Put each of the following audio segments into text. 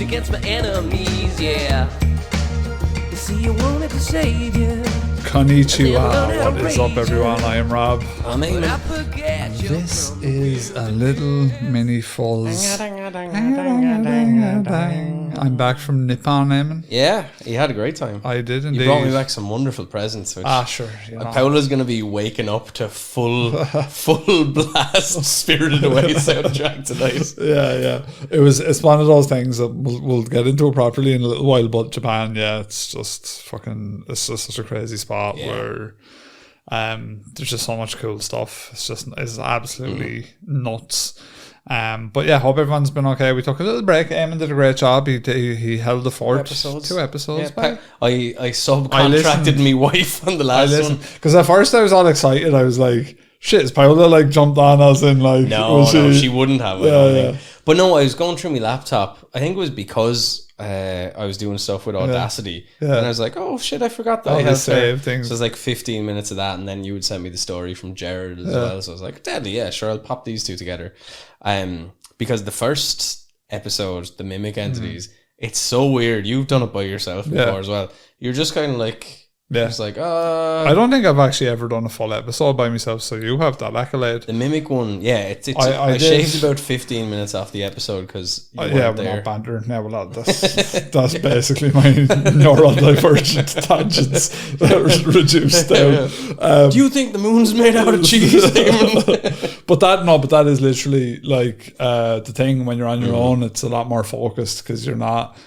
against my enemies, yeah. You see, you wanted to save you. Konnichiwa, what is up everyone? I am Rob. I'm Eamon. This is a little mini Fuzz. I'm back from Nippon, Eamon. Yeah, you had a great time. I did indeed. You brought me back some wonderful presents. Which sure. You know. Paola's going to be waking up to full blast Spirited Away soundtrack tonight. Yeah. It's one of those things that we'll get into it properly in a little while, but Japan, it's just such a crazy spot where there's just so much cool stuff. It's absolutely nuts. But yeah, hope everyone's been okay. We took a little break. Eamon did a great job. He held the fort. 2 episodes. Yeah, I subcontracted my wife on the last one. Because at first I was all excited. I was like, shit, is Paola like jumped on us in like... No, she wouldn't have. Yeah. But no, I was going through my laptop. I think it was because I was doing stuff with Audacity. Yeah. And I was like, oh shit, I forgot that I had saved things. So it was like 15 minutes of that, and then you would send me the story from Jared as well. So I was like, deadly, yeah, sure, I'll pop these two together. Because the first episode, the mimic entities, it's so weird. You've done it by yourself before as well. You're just kind of like... Yeah. It's like, I don't think I've actually ever done a full episode by myself, so you have that accolade. The mimic one, I shaved about 15 minutes off the episode because we're not bantering now. Well, that's basically my neurodivergent tangents that are reduced down. Do you think the moon's made out of cheese? but that is literally like the thing when you're on your own. It's a lot more focused because you're not.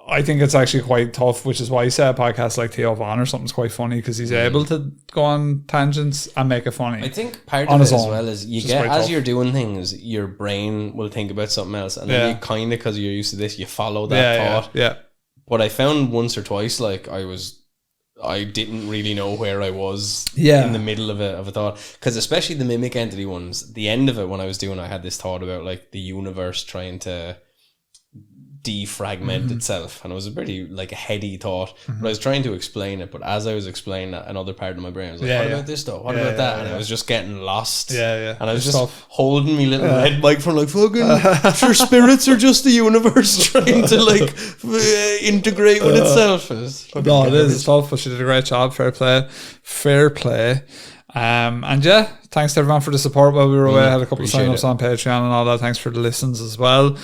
I think it's actually quite tough, which is why I say a podcast like Theo Von or something's quite funny because he's able to go on tangents and make it funny. I think part of it as well is you get, as you're doing things, your brain will think about something else, and then you kind of, because you're used to this, you follow that thought. Yeah. But I found once or twice, like I didn't really know where I was in the middle of a thought, because especially the mimic entity ones, the end of it when I was doing, I had this thought about like the universe trying to defragment itself, and it was a pretty like a heady thought, but I was trying to explain it, but as I was explaining that, another part of my brain was like, what about this though, what about that, and I was just getting lost, and I was just holding me little red microphone like, fucking sure, spirits are just the universe trying to like integrate with itself. It is tough, but she did a great job. Fair play. And thanks to everyone for the support while we were away. I had a couple of sign-ups on Patreon and all that. Thanks for the listens as well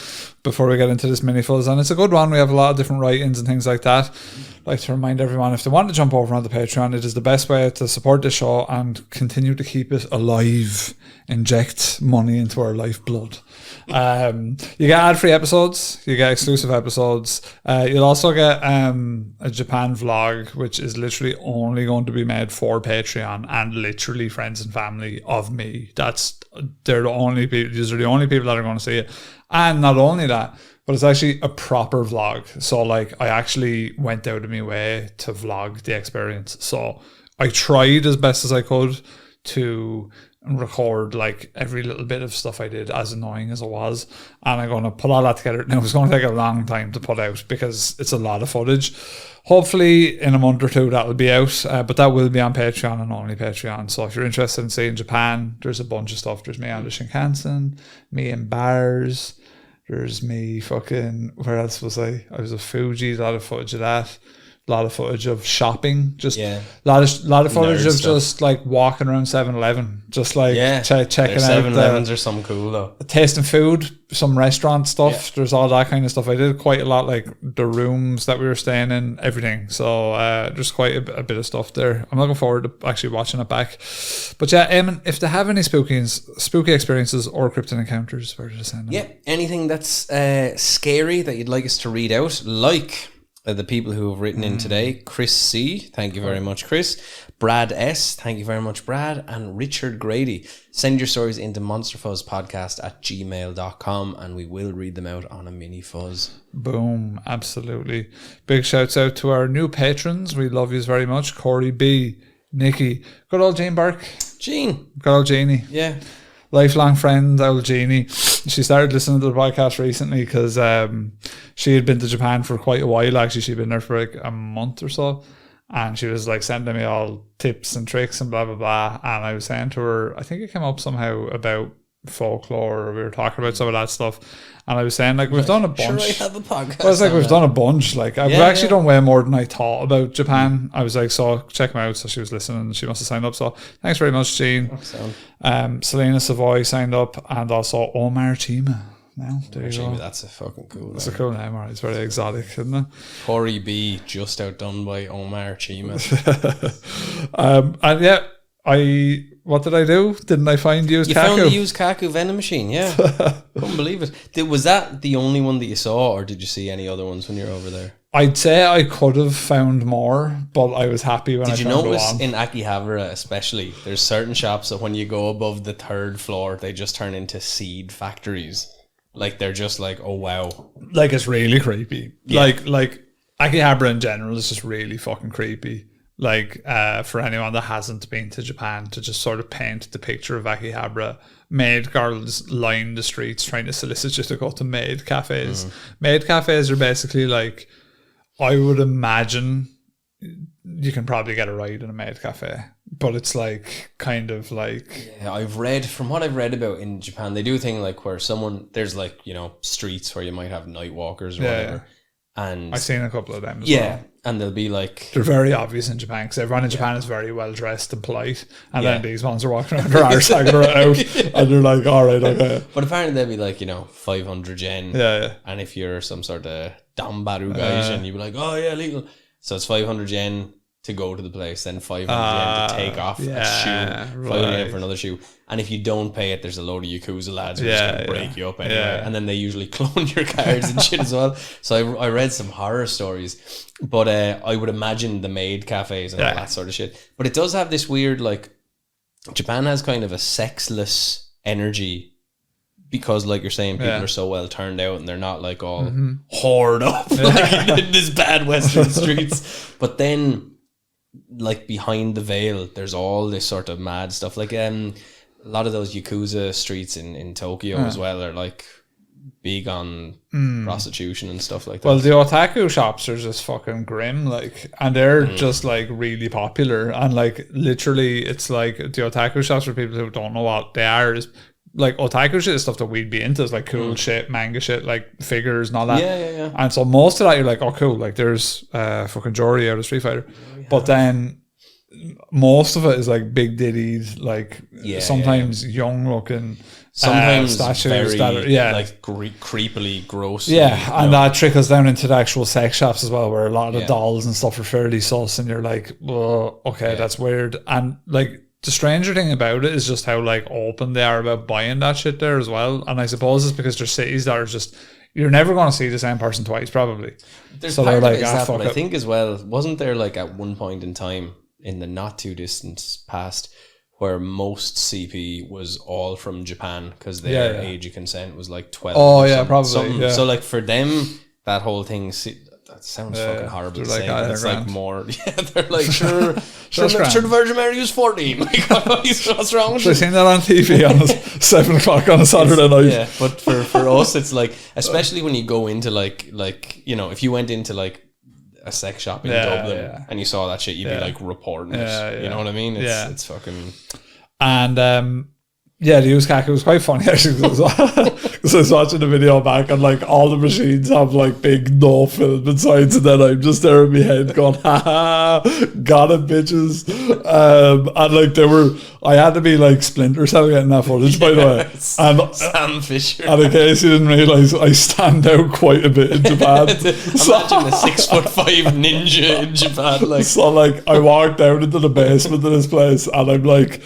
before we get into this mini Fuzz, and it's a good one. We have a lot of different write-ins and things like that. I'd like to remind everyone, if they want to jump over on the Patreon, it is the best way to support the show and continue to keep it alive, inject money into our lifeblood. You get ad-free episodes, you get exclusive episodes, you'll also get a Japan vlog, which is literally only going to be made for Patreon and literally friends and family of me. They're the only people, these are the only people that are going to see it. And not only that, but it's actually a proper vlog. So like I actually went out of my way to vlog the experience. So I tried as best as I could to record like every little bit of stuff I did, as annoying as it was, and I'm going to put all that together. Now it's going to take a long time to put out because it's a lot of footage. Hopefully in a month or two that'll be out, but that will be on Patreon and only Patreon. So if you're interested in seeing Japan, there's a bunch of stuff. There's me on the Shinkansen, me in bars, there's me fucking, where else was I was at Fuji, a lot of footage of that. A lot of footage of shopping, just a lot of footage of stuff. Just like walking around 7-Eleven, just like checking out 7-Elevens are some cool though. Tasting food, some restaurant stuff. There's all that kind of stuff. I did quite a lot, like the rooms that we were staying in, everything. So there's quite a bit of stuff there. I'm looking forward to actually watching it back. But Eamon, if they have any spooky experiences or cryptid encounters, where did I send them? Yeah, anything that's scary that you'd like us to read out, like the people who have written in today: Chris C, thank you very much, Chris. Brad S, thank you very much, Brad. And Richard Grady. Send your stories into monsterfuzzpodcast@gmail.com and we will read them out on a mini Fuzz. Boom, absolutely. Big shouts out to our new patrons. We love you very much. Corey B, Nikki, good old Jane Burke. Good old Jeannie. Yeah. Lifelong friend, old Jeannie. She started listening to the podcast recently because she had been to Japan for quite a while. Actually, she'd been there for like a month or so, and she was like sending me all tips and tricks and blah blah blah. And I was saying to her, I think it came up somehow about folklore, or we were talking about some of that stuff, and I was saying like we've done a bunch. Sure, I have a podcast. Well, it's like we've done a bunch. Like we've actually done way more than I thought about Japan. I was like, so check them out. So she was listening. She must have signed up. So thanks very much, Jean. Selena Savoy signed up, and also Omar Chima. Now there you go. That's a fucking cool. It's a cool name. Right? It's very exotic, isn't it? Corey B just outdone by Omar Chima. And yeah, what did I do? Didn't I find used Kaku? You found the used Kaku vending machine, yeah. Couldn't believe it. Was that the only one that you saw, or did you see any other ones when you were over there? I'd say I could have found more, but I was happy when I found one. Did you notice in Akihabara especially, there's certain shops that when you go above the 3rd floor, they just turn into seed factories. Like, they're just like, oh, wow. Like, it's really creepy. Yeah. Like Akihabara in general is just really fucking creepy. Like, for anyone that hasn't been to Japan, to just sort of paint the picture of Akihabara, maid girls line the streets trying to solicit you to go to maid cafes. Maid cafes are basically like, I would imagine you can probably get a ride in a maid cafe, but it's like kind of like... Yeah, from what I've read about in Japan, they do a thing like where there's like, you know, streets where you might have night walkers or whatever. And I've seen a couple of them as well. And they'll be like... They're very obvious in Japan, because everyone in Japan is very well dressed and polite. And then these ones are walking around their arse sagging out. And they're like, all right, okay. But apparently they'll be like, you know, 500 yen. Yeah. And if you're some sort of dambaru gaijin, you'd be like, oh yeah, legal. So it's 500 yen to go to the place, then 500 yen to take off a shoe, 500 yen for another shoe. And if you don't pay it, there's a load of Yakuza lads who are just going to break you up anyway. Yeah. And then they usually clone your cards and shit as well. So I read some horror stories. But I would imagine the maid cafes and all that sort of shit. But it does have this weird, like, Japan has kind of a sexless energy because, like you're saying, people are so well turned out and they're not like all whored up like in this bad Western streets. But then, like, behind the veil, there's all this sort of mad stuff. Like, a lot of those Yakuza streets in Tokyo as well are like big on prostitution and stuff like that. Well, the otaku shops are just fucking grim, like, and they're just like really popular. And like, literally, it's like the otaku shops for people who don't know what they are is like otaku shit is stuff that we'd be into. It's like cool shit, manga shit, like figures and all that. Yeah. And so most of that, you're like, oh, cool. Like, there's fucking Jory out of Street Fighter, but then most of it is like big ditties, like sometimes young looking, sometimes statues very, that are like creepily gross. And that trickles down into the actual sex shops as well, where a lot of the dolls and stuff are fairly sus, and you're like, well, okay, that's weird. And like, the stranger thing about it is just how like open they are about buying that shit there as well. And I suppose it's because there's cities that are just, you're never going to see the same person twice probably. There's so they're like, but I think as well, wasn't there like at one point in time in the not too distant past where most CP was all from Japan because their age of consent was like 12. Oh yeah, probably. Yeah. So like for them, that whole thing, that sounds fucking horrible to say, but it's like more, they're like, sure the Virgin Mary was 14. Like, what's wrong with you? I've seen that on TV on 7 o'clock on a Saturday night. Yeah, but for us, it's like, especially when you go into like, you know, if you went into like a sex shop in Dublin and you saw that shit, you'd be like reporting it. You know what I mean? It's fucking... And the used Kaku was quite funny actually, because I was watching the video back and like all the machines have like big no film signs, and then I'm just there in my head going, ha ha, got it, bitches. And like I had to be like Splinter Cell getting that footage, by the way. And Sam Fisher. And in case you didn't realise, I stand out quite a bit in Japan. Imagine a 6'5" ninja in Japan. Like. So like I walked down into the basement of this place and I'm like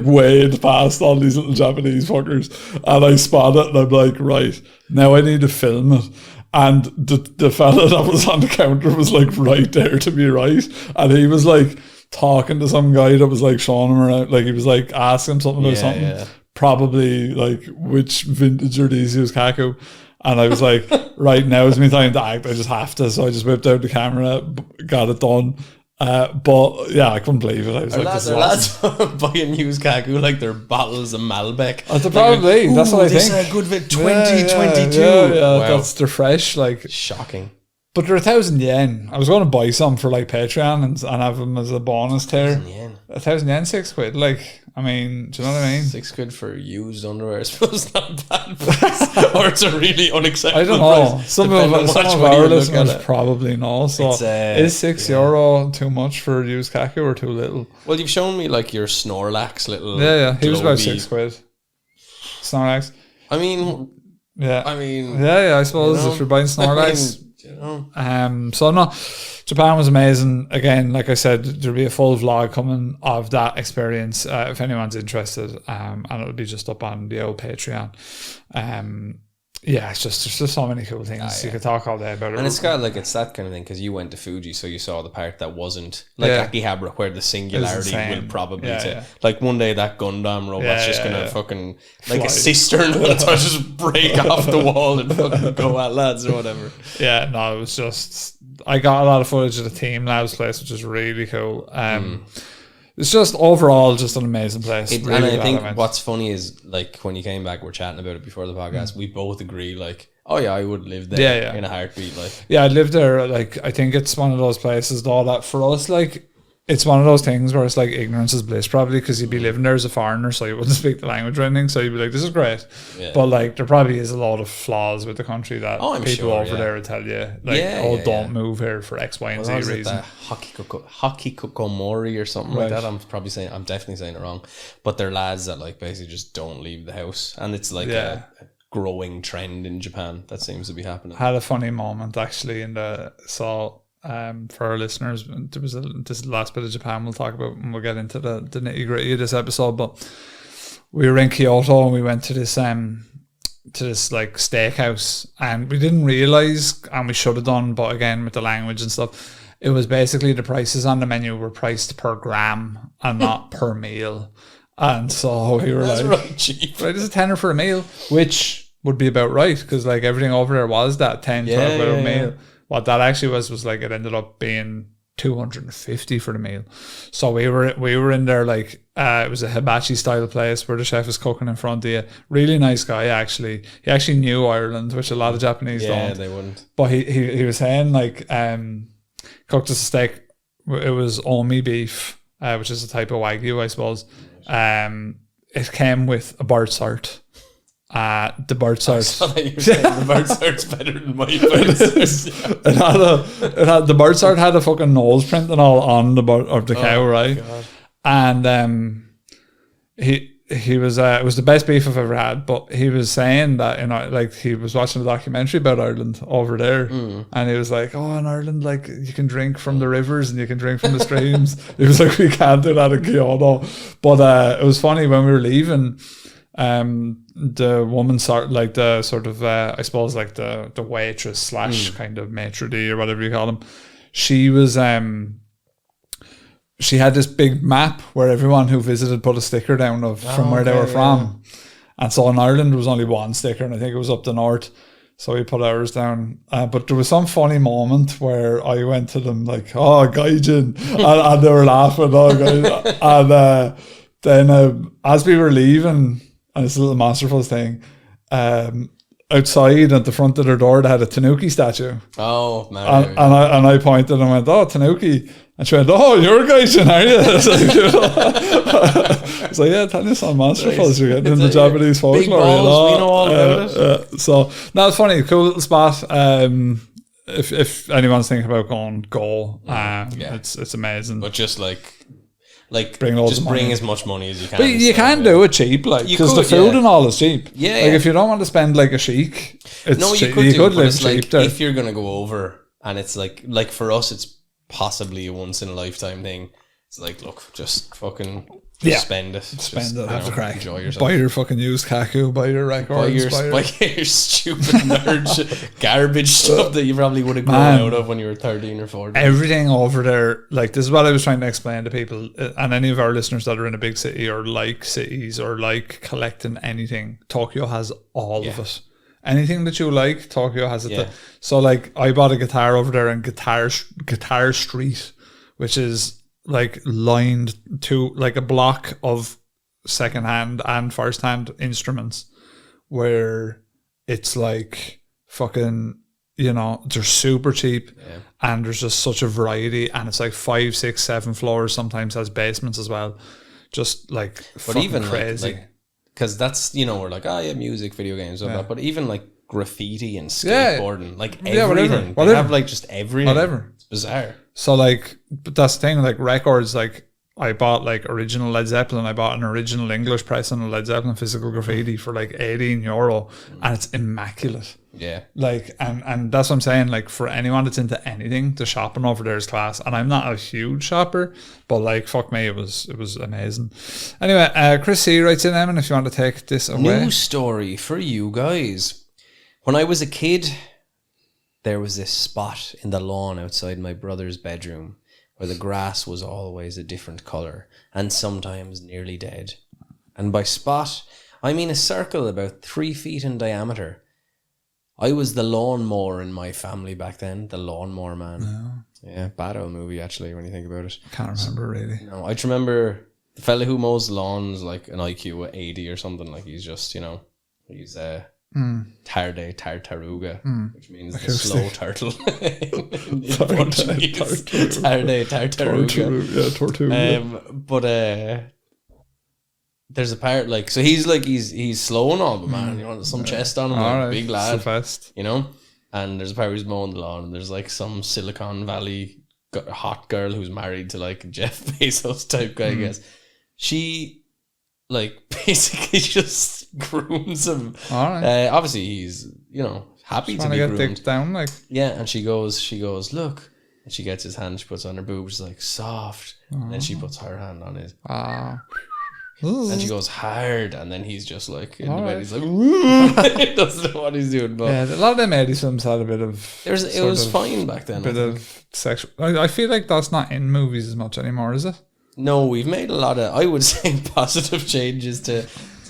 wade past all these little Japanese fuckers, and I spot it and I'm like, right, now I need to film it. And the fella that was on the counter was like right there to me right, and he was like talking to some guy that was like showing him around, like he was like asking him something about something, probably like which vintage are these used Kaku. And I was like, right, now is my time to act, I just have to. So I just whipped out the camera, got it done. But yeah, I couldn't believe it. I was lads buying used Kaku like they're bottles of Malbec. Probably, like, that's what I think. This is a good 2022. Wow. They're fresh. Like, shocking. But they're 1,000 yen. I was going to buy some for like Patreon and have them as a bonus tier. 1,000 yen, £6. Like, I mean, do you know what I mean? £6 for used underwear, I suppose, not bad price. Or it's a really unacceptable I don't know. price. Some of our listeners probably know. So is €6 too much for used kaku or too little? Well, you've shown me like your Snorlax little. Yeah. He was about £6. Snorlax. I mean, yeah. I suppose if you're buying Snorlax. So no, Japan was amazing. Again, like I said, there'll be a full vlog coming of that experience if anyone's interested, and it'll be just up on the old Patreon. It's just there's just so many cool things. You could talk all day about it, and it's got like it's that kind of thing because you went to Fuji, so you saw the part that wasn't like Akihabara, where the singularity will probably like one day that Gundam robot's just gonna fucking like a cistern will just break off the wall and fucking go at lads or whatever. Yeah, no, it was just I got a lot of footage of the Team Labs place, which is really cool. It's just overall just an amazing place. Really, and I think what's funny is like when you came back, we're chatting about it before the podcast. We both agree, like, oh yeah, I would live there in a heartbeat. Like, yeah, I'd live there. Like, I think it's one of those places though that for us, like, it's one of those things where it's like ignorance is bliss, probably because you'd be living there as a foreigner, so you wouldn't speak the language or anything. So you'd be like, this is great. Yeah. But like, there probably is a lot of flaws with the country that people over there would tell you, like, don't move here for X, Y, and Z reason. Hakikomori or something like that. I'm definitely saying it wrong. But they're lads that like basically just don't leave the house, and it's like a growing trend in Japan that seems to be happening. Had a funny moment actually for our listeners. This is the last bit of Japan we'll talk about, and we'll get into the nitty gritty of this episode. But we were in Kyoto and we went to this like steakhouse, and we didn't realize, and we should have done, but again with the language and stuff, it was basically the prices on the menu were priced per gram and not per meal. And so we were right cheap. Right, it's a tenner for a meal, which would be about right because like everything over there was that 10 12 a meal. What that actually was like it ended up being 250 for the meal. So we were in there like it was a hibachi style place where the chef is cooking in front of you. Really nice guy actually. He actually knew Ireland, which a lot of Japanese don't. Yeah, they wouldn't. But he was saying like cooked us a steak. It was omi beef, which is a type of wagyu, I suppose. It came with a bird sart. The bird sart. The bird sart's better than my bird sart. The bird sart had a fucking nose print and all on the bird of the cow, right? God. And he was it was the best beef I've ever had. But he was saying that like he was watching a documentary about Ireland over there, and he was like, "Oh, in Ireland, like you can drink from the rivers and you can drink from the streams." He was like, "We can't do that in Kyoto." But it was funny when we were leaving. The woman like the sort of I suppose like the waitress / kind of maitre d' or whatever you call them, she was she had this big map where everyone who visited put a sticker down from where they were from, and so in Ireland there was only one sticker, and I think it was up the north, so we put ours down. But there was some funny moment where I went to them like, "Oh, gaijin," and they were laughing, "Oh, gaijin," and then as we were leaving. And it's a little masterful thing. Outside at the front of their door, they had a Tanuki statue. Oh, man. And I pointed and went, "Oh, Tanuki." And she went, "Oh, you're a gaijin, are you?" It's like, yeah, Tanya's on masterful. You're getting in the Japanese folklore. Big balls, we know all about it. So, no, it's funny. Cool little spot. If anyone's thinking about going, go. It's amazing. But just bring as much money as you can. But you can do it cheap, like, because the food and all is cheap. Yeah, like if you don't want to spend like a sheik, you could live cheap there. If you're gonna go over, and it's like for us, it's possibly a once in a lifetime thing. It's like, look, just fucking spend it. Have the crack. Enjoy yourself. Buy your fucking used kaku. Buy your records. Buy your stupid nerd garbage stuff that you probably would have grown out of when you were 13 or 14. Everything over there, like this is what I was trying to explain to people, and any of our listeners that are in a big city or like cities or like collecting anything. Tokyo has all of it. Anything that you like, Tokyo has it. So like I bought a guitar over there in Guitar Street, which is like lined to like a block of secondhand and first-hand instruments where it's like fucking you know, they're super cheap, and there's just such a variety, and it's like 5, 6, 7 floors, sometimes has basements as well. Just like but even crazy. Because that's, you know, we're like, oh yeah, music, video games, blah, blah. But even like graffiti and skateboarding, like everything. Whatever. They have like just everything. Whatever. It's bizarre. So like, but that's the thing, like records, like I bought like original Led Zeppelin. I bought an original English pressing of Led Zeppelin physical graffiti for like €18, and it's immaculate. Yeah. Like, and that's what I'm saying. Like, for anyone that's into anything, the shopping over there is class. And I'm not a huge shopper, but like, fuck me, it was amazing. Anyway, Chris C writes in, Eamon, if you want to take this away. News story for you guys. When I was a kid, there was this spot in the lawn outside my brother's bedroom where the grass was always a different colour and sometimes nearly dead. And by spot, I mean a circle about 3 feet in diameter. I was the lawnmower in my family back then, the lawnmower man. No. Yeah, bad old movie actually when you think about it. Can't remember really. No, I just remember the fella who mows lawns like an IQ of 80 or something. Like he's just, you know, he's tarde tartaruga, which means the slow turtle in Portuguese. Tarde tartaruga. Tortuga. But there's a part like, so he's slow and all, but man, you know, some chest on him, like, right. Big lad, so fast, you know. And there's a part where he's mowing the lawn, and there's like some Silicon Valley hot girl who's married to like Jeff Bezos type guy, I guess. She like basically just grooms him. All right. Obviously he's, you know, happy just to be get groomed down, like. Yeah, and she goes, look, and she gets his hand, she puts on her boobs, she's like soft, and then she puts her hand on his. And she goes hard, and then he's just like in the bed. He's like, he doesn't know what he's doing. But yeah, a lot of them 80s films had a bit of. It was fine back then. A bit of sexual. I feel like that's not in movies as much anymore, is it? No, we've made a lot of, I would say, positive changes to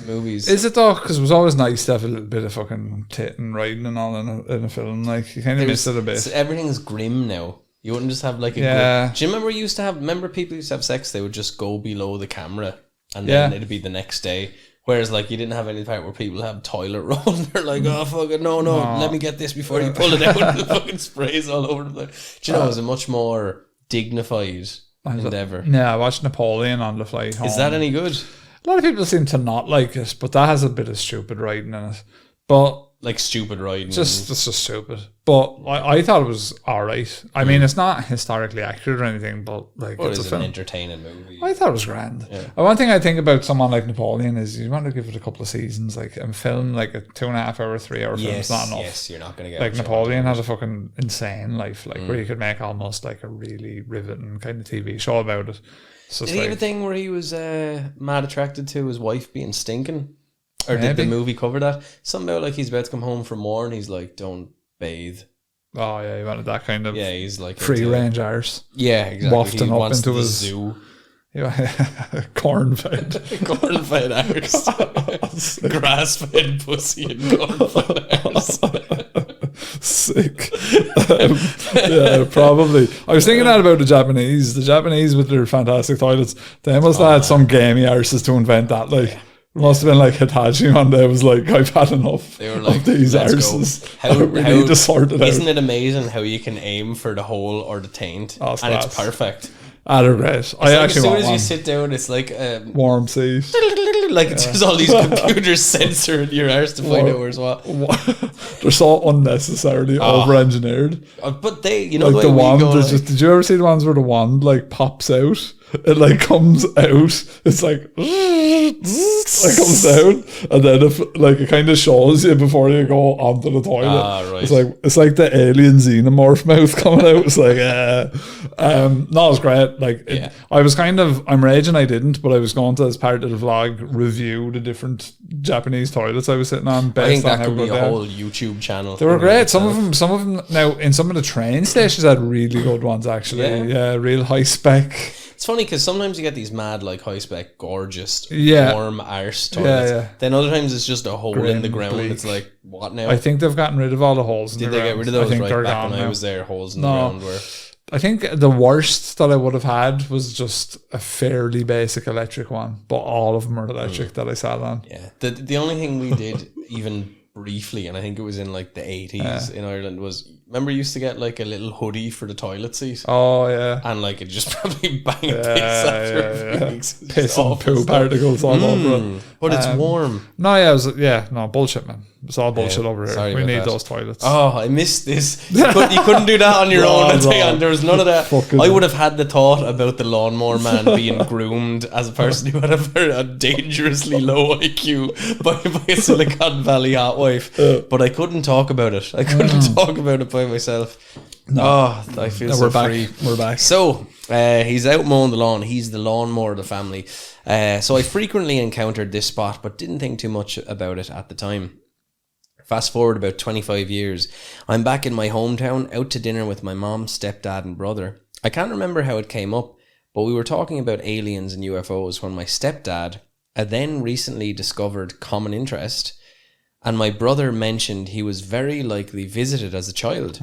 movies. Is it though? Because it was always nice to have a little bit of fucking tit and riding and all in a film. Like you kind of miss it a bit. Everything's grim now. You wouldn't just have like a. Yeah. Do you remember people used to have sex? They would just go below the camera. And then it'd be the next day. Whereas, like, you didn't have any part where people have toilet roll. And they're like, oh, fuck it, no, let me get this before you pull it out. And the fucking sprays all over the place. Do you know, it was a much more dignified endeavour. Yeah, I watched Napoleon on the flight home. Is that any good? A lot of people seem to not like it, but that has a bit of stupid writing in it. But like stupid writing. It's just stupid. But I thought it was alright. I mean, it's not historically accurate or anything, but like it's a film. An entertaining movie. I thought it was grand. Yeah. One thing I think about someone like Napoleon is you want to give it a couple of seasons. Like a film, like a 2.5 hour, 3 hour film is not enough. Yes, you're not going to get like Napoleon has a fucking insane life, like where you could make almost like a really riveting kind of TV show about it. So did he have a thing where he was mad attracted to his wife being stinking? Or did the movie cover that? Something about like he's about to come home from war and he's like, don't bathe. Oh yeah, he wanted that kind of he's like free range arse. Yeah, exactly. Wafting up into his zoo. Corn fed. Corn fed arse. Grass fed pussy and corn fed arse. Sick. Yeah, probably. I was thinking that about the Japanese. The Japanese with their fantastic toilets, they must have had some gamey arses to invent that. Like it must have been like Hitachi one day was like, I've had enough they were like, of these arses. We need to sort it out. Isn't it amazing how you can aim for the hole or the taint and it's perfect? They're great. I actually as soon as you sit down, it's like warm seat. Like it's just all these computers censoring your arse to find out where's what. They're so unnecessarily over-engineered. But they, you know, like the wand. Did you ever see the ones where the wand like pops out? It like comes out. It's like it comes down, and then if like it kind of shows you before you go onto the toilet. Right. It's like the alien xenomorph mouth coming out. It's like no, it was great. Like I'm raging I didn't, but I was going to, as part of the vlog, review the different Japanese toilets I was sitting on. I think that could be a whole YouTube channel. They were great. Some of them now in some of the train stations had really good ones actually. Yeah, real high spec. It's funny because sometimes you get these mad, like high spec, gorgeous, warm arse toilets. Yeah. Then other times it's just a hole in the ground. Bleak. It's like, what now? I think they've gotten rid of all the holes. Did they get rid of those right back when I was there? Holes in the ground were. I think the worst that I would have had was just a fairly basic electric one, but all of them are electric that I sat on. Yeah. The only thing we did even briefly, and I think it was in like the 80s in Ireland, was remember you used to get like a little hoodie for the toilet seat? Oh, yeah. And like it just probably banged piss after a few weeks. Piss and poo particles all over it. But it's warm. No, no, bullshit, man. It's all bullshit over here. We need those toilets. Oh, I missed this. You couldn't do that on your own. There was none of that. I would have had the thought about the lawnmower man being groomed as a person who had a dangerously low IQ by a Silicon Valley hot wife. But I couldn't talk about it. I couldn't talk about it by myself. No. Oh, I feel so free. We're back. So, he's out mowing the lawn. He's the lawnmower of the family. So I frequently encountered this spot, but didn't think too much about it at the time. Fast forward about 25 years. I'm back in my hometown, out to dinner with my mom, stepdad, and brother. I can't remember how it came up, but we were talking about aliens and UFOs when my stepdad, a then recently discovered common interest, and my brother mentioned he was very likely visited as a child.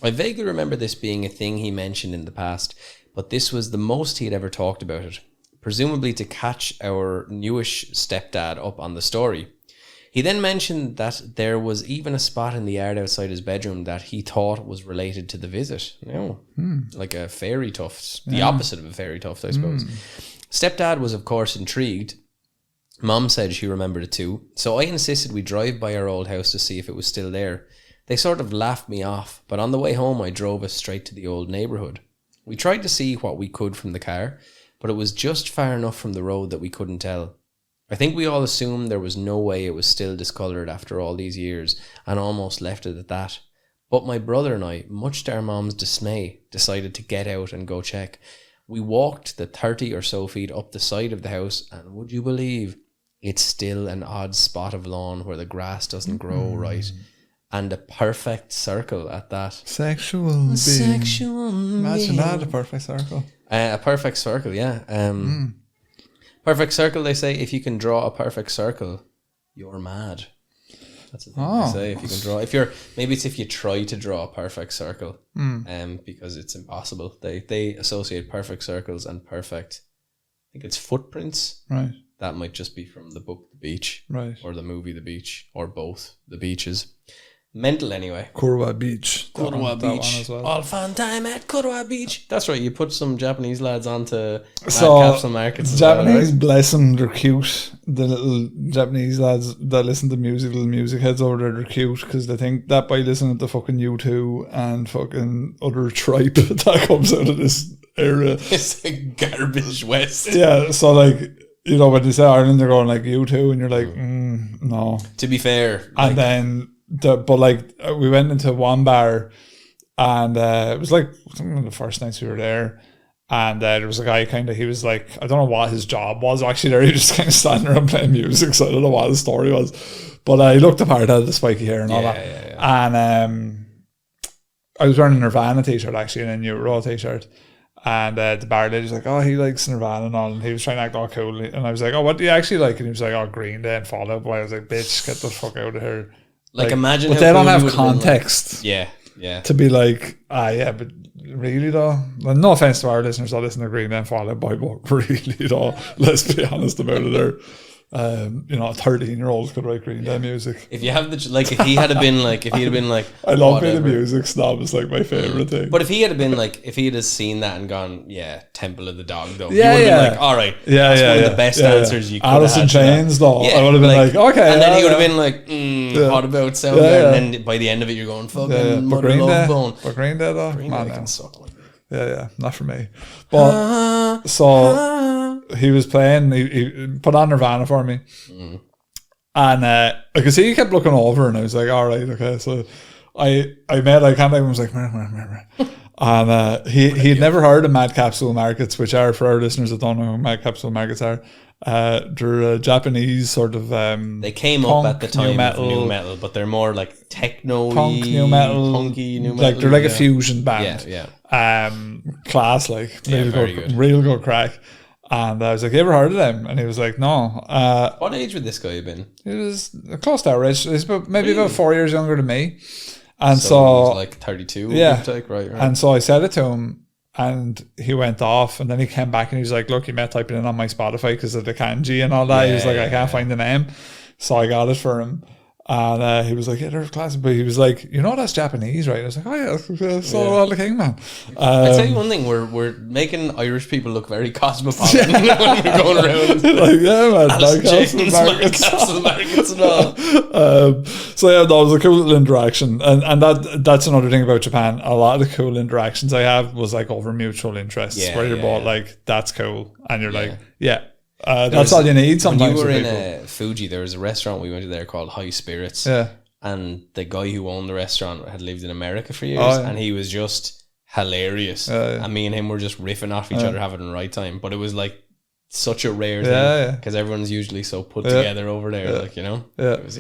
I vaguely remember this being a thing he mentioned in the past, but this was the most he'd ever talked about it, presumably to catch our newish stepdad up on the story. He then mentioned that there was even a spot in the yard outside his bedroom that he thought was related to the visit. Like a fairy tuft, the opposite of a fairy tuft, I suppose. Stepdad was, of course, intrigued. Mom said she remembered it too, so I insisted we drive by our old house to see if it was still there. They sort of laughed me off, but on the way home I drove us straight to the old neighbourhood. We tried to see what we could from the car, but it was just far enough from the road that we couldn't tell. I think we all assumed there was no way it was still discoloured after all these years, and almost left it at that. But my brother and I, much to our mom's dismay, decided to get out and go check. We walked the 30 or so feet up the side of the house, and would you believe, it's still an odd spot of lawn where the grass doesn't grow right. And a perfect circle at that. Sexual being. Imagine that, a perfect circle. A perfect circle, yeah. Perfect circle, they say, if you can draw a perfect circle, you're mad. That's the thing they say. If you can draw, if you try to draw a perfect circle, because it's impossible. They associate perfect circles and perfect, I think it's footprints. Right. That might just be from the book The Beach. Right. Or the movie The Beach. Or both. The Beaches. Mental anyway. Kurwa Beach. Kurwa Beach. As well. All fun time at Kurwa Beach. That's right. You put some Japanese lads onto capsule markets. Japanese, right? Bless them, they're cute. The little Japanese lads that listen to music, little music heads over there, they're cute because they think that by listening to fucking U2 and fucking other tripe that comes out of this area. It's like garbage west. Yeah, so like, you know, when they say Ireland, they're going like U2 and you're like, no. To be fair. And then... we went into one bar and it was like one of the first nights we were there, and there was a guy he was like, I don't know what his job was actually there, he was just kind of standing around playing music, so I don't know what his story was, but he looked the part, had the spiky hair and all that. And I was wearing a Nirvana t-shirt actually, and a New Raw t-shirt, and the bar lady's like, oh, he likes Nirvana and all, and he was trying to act all cool, and I was like, oh, what do you actually like? And he was like, oh, Green Day and Fall Out Boy. I was like, bitch, get the fuck out of here. Like imagine, but they don't have context. Yeah. To be like, but really though. Well, no offense to our listeners that listen to Green Day and Fall Out Boy, but really though, let's be honest about it. There, a 13-year-old could write Green Day music. If you have if he had been like, I love being a music snob. It's like my favorite thing. But if he had been like, if he had seen that and gone, Temple of the Dog, though, you would have been like, all right, that's one of the best answers you could have had. Alice in Chains, though. I would have been like, okay, and then he would have been like, what about Soundgarden? And then by the end of it, you're going, fucking Mother Love Bone. But Green Day, though, Green Day can suck. Not for me. But so he was playing. He put on Nirvana for me, and I could see he kept looking over, and I was like, "All right, okay." So I made eye contact and was like, and he had never heard of Mad Capsule Markets, which are, for our listeners that don't know who Mad Capsule Markets are, they're a Japanese sort of they came up at the time of new metal, but they're more like techno-y, punk new metal, punky new metal, like they're like a fusion band. Class, like real good crack. And I was like, you ever heard of them? And he was like, no. What age would this guy have been? He was close to our age. He's about 4 years younger than me. And so he was like 32. Yeah. Right. And so I said it to him, and he went off, and then he came back and he was like, look, you met typing in on my Spotify because of the kanji and all that. He was like, I can't find the name. So I got it for him. And he was like, yeah, they're classic. But he was like, you know, that's Japanese, right? I was like, oh yeah, so the king, man. I'll tell you one thing, we're making Irish people look very cosmopolitan when we're going around. Like, yeah, man. Castle markets and all. So yeah, that was a cool little interaction. And that's another thing about Japan. A lot of the cool interactions I have was like over mutual interests, where you're both like, that's cool. And you're like, yeah. That's all you need sometimes. When you were in Fuji, there was a restaurant we went to there called High Spirits. Yeah. And the guy who owned the restaurant had lived in America for years, and he was just hilarious. And me and him were just riffing off each other, having the right time. But it was like such a rare thing because everyone's usually so put together over there, like, you know. It was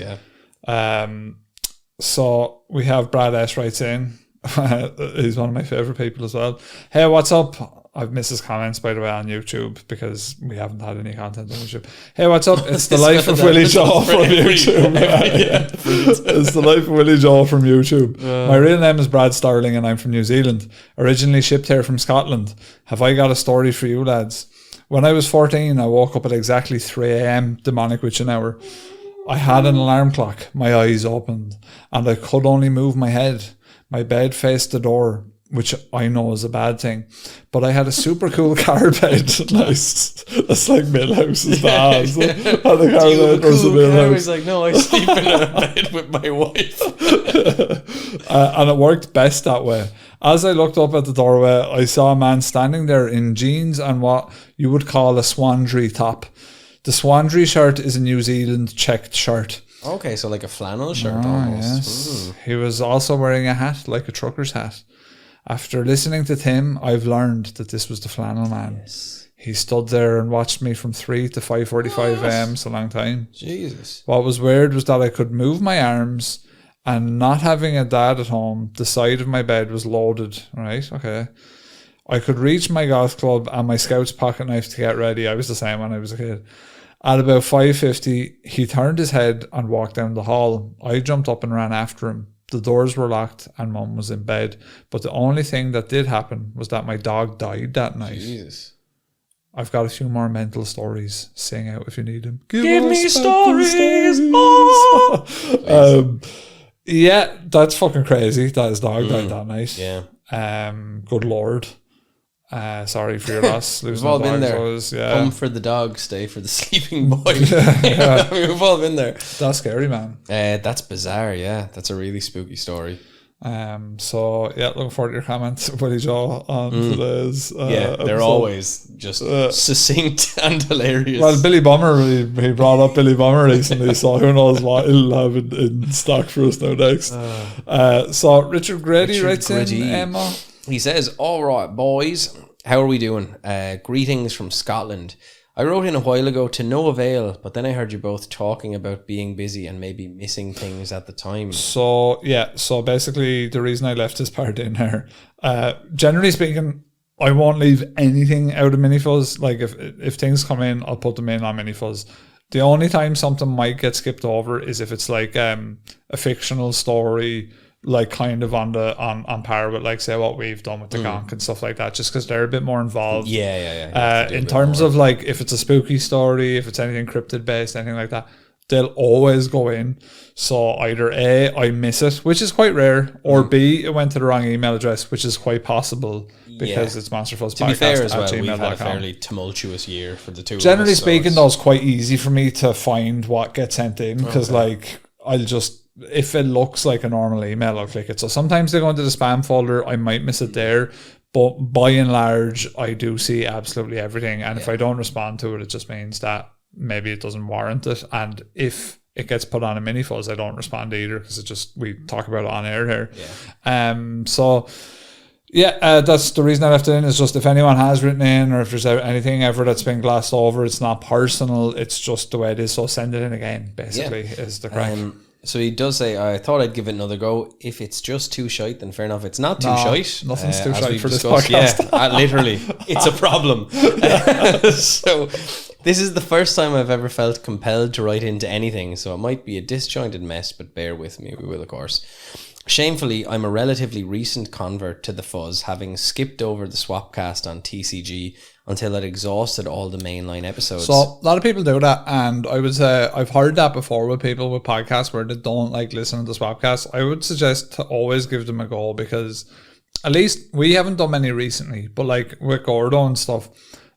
So we have Brad S writes in. He's one of my favorite people as well. Hey, what's up? I've missed his comments, by the way, on YouTube because we haven't had any content on YouTube. Hey, what's up? It's the life of Willie Joe from YouTube. It's the life of Willie Joe from YouTube. My real name is Brad Starling and I'm from New Zealand. Originally shipped here from Scotland. Have I got a story for you, lads? When I was 14, I woke up at exactly 3 a.m, demonic witching hour. I had an alarm clock. My eyes opened and I could only move my head. My bed faced the door, which I know is a bad thing, but I had a super cool car bed. Nice. That's like Millhouse's bad. Had a car bed was a Millhouse. I was like, no, I sleep in a bed with my wife. And it worked best that way. As I looked up at the doorway, I saw a man standing there in jeans and what you would call a Swandry top. The Swandry shirt is a New Zealand checked shirt. Okay, so like a flannel shirt almost. Yes. He was also wearing a hat, like a trucker's hat. After listening to Tim, I've learned that this was the Flannel Man. Yes. He stood there and watched me from 3 to 5:45 a.m. It's a long time. Jesus. What was weird was that I could move my arms, and not having a dad at home, the side of my bed was loaded. Right? Okay. I could reach my golf club and my Scout's pocket knife to get ready. I was the same when I was a kid. At about 5:50, he turned his head and walked down the hall. I jumped up and ran after him. The doors were locked and Mum was in bed. But the only thing that did happen was that my dog died that night. Jesus. I've got a few more mental stories. Sing out if you need them. Give me stories. Yeah, that's fucking crazy that his dog died that night. Yeah. Good Lord. Sorry for your loss. We've all been there. Come for the dog, stay for the sleeping boy. We've all been there. That's scary, man. That's bizarre. Yeah, that's a really spooky story. So yeah, looking forward to your comments, Willie Joe, on today's they're episode. Always just succinct and hilarious. Well, Billy Bummer, he brought up Billy Bummer recently, so who knows what he'll have in stock for us now next. So Richard Grady writes in, Emma. He says, all right, boys, how are we doing? Greetings from Scotland. I wrote in a while ago to no avail, but then I heard you both talking about being busy and maybe missing things at the time. So basically the reason I left this part in here, generally speaking, I won't leave anything out of Minifuzz. Like if things come in, I'll put them in on Minifuzz. The only time something might get skipped over is if it's like a fictional story, like kind of on par with like say what we've done with the Gonk and stuff like that, just because they're a bit more involved. In terms of like if it's a spooky story, if it's anything cryptid based, anything like that, they'll always go in. So either A, I miss it, which is quite rare, or B, it went to the wrong email address, which is quite possible because it's Monsterfuzz to be fair as well, gmail.com. We've had a fairly tumultuous year for the two Generally of us, speaking, though, it's quite easy for me to find what gets sent in because like I'll just, if it looks like a normal email, I'll click it. So sometimes they go into the spam folder. I might miss it there, but by and large, I do see absolutely everything. And if I don't respond to it, it just means that maybe it doesn't warrant it. And if it gets put on a Minifuzz, I don't respond either because it just, we talk about it on air here. That's the reason I left it in, is just if anyone has written in or if there's anything ever that's been glassed over, it's not personal, it's just the way it is. So send it in again, basically, is the crack. So he does say, I thought I'd give it another go. If it's just too shite, then fair enough. It's not too shite. Nothing's too shite for this podcast. Yeah, literally. It's a problem. So this is the first time I've ever felt compelled to write into anything. So it might be a disjointed mess, but bear with me. We will, of course. Shamefully, I'm a relatively recent convert to the Fuzz, having skipped over the Swapcast on TCG until I'd exhausted all the mainline episodes. So a lot of people do that, and I would say I've heard that before with people with podcasts where they don't like listening to podcasts. I would suggest to always give them a go, because at least we haven't done many recently, but like with Gordo and stuff,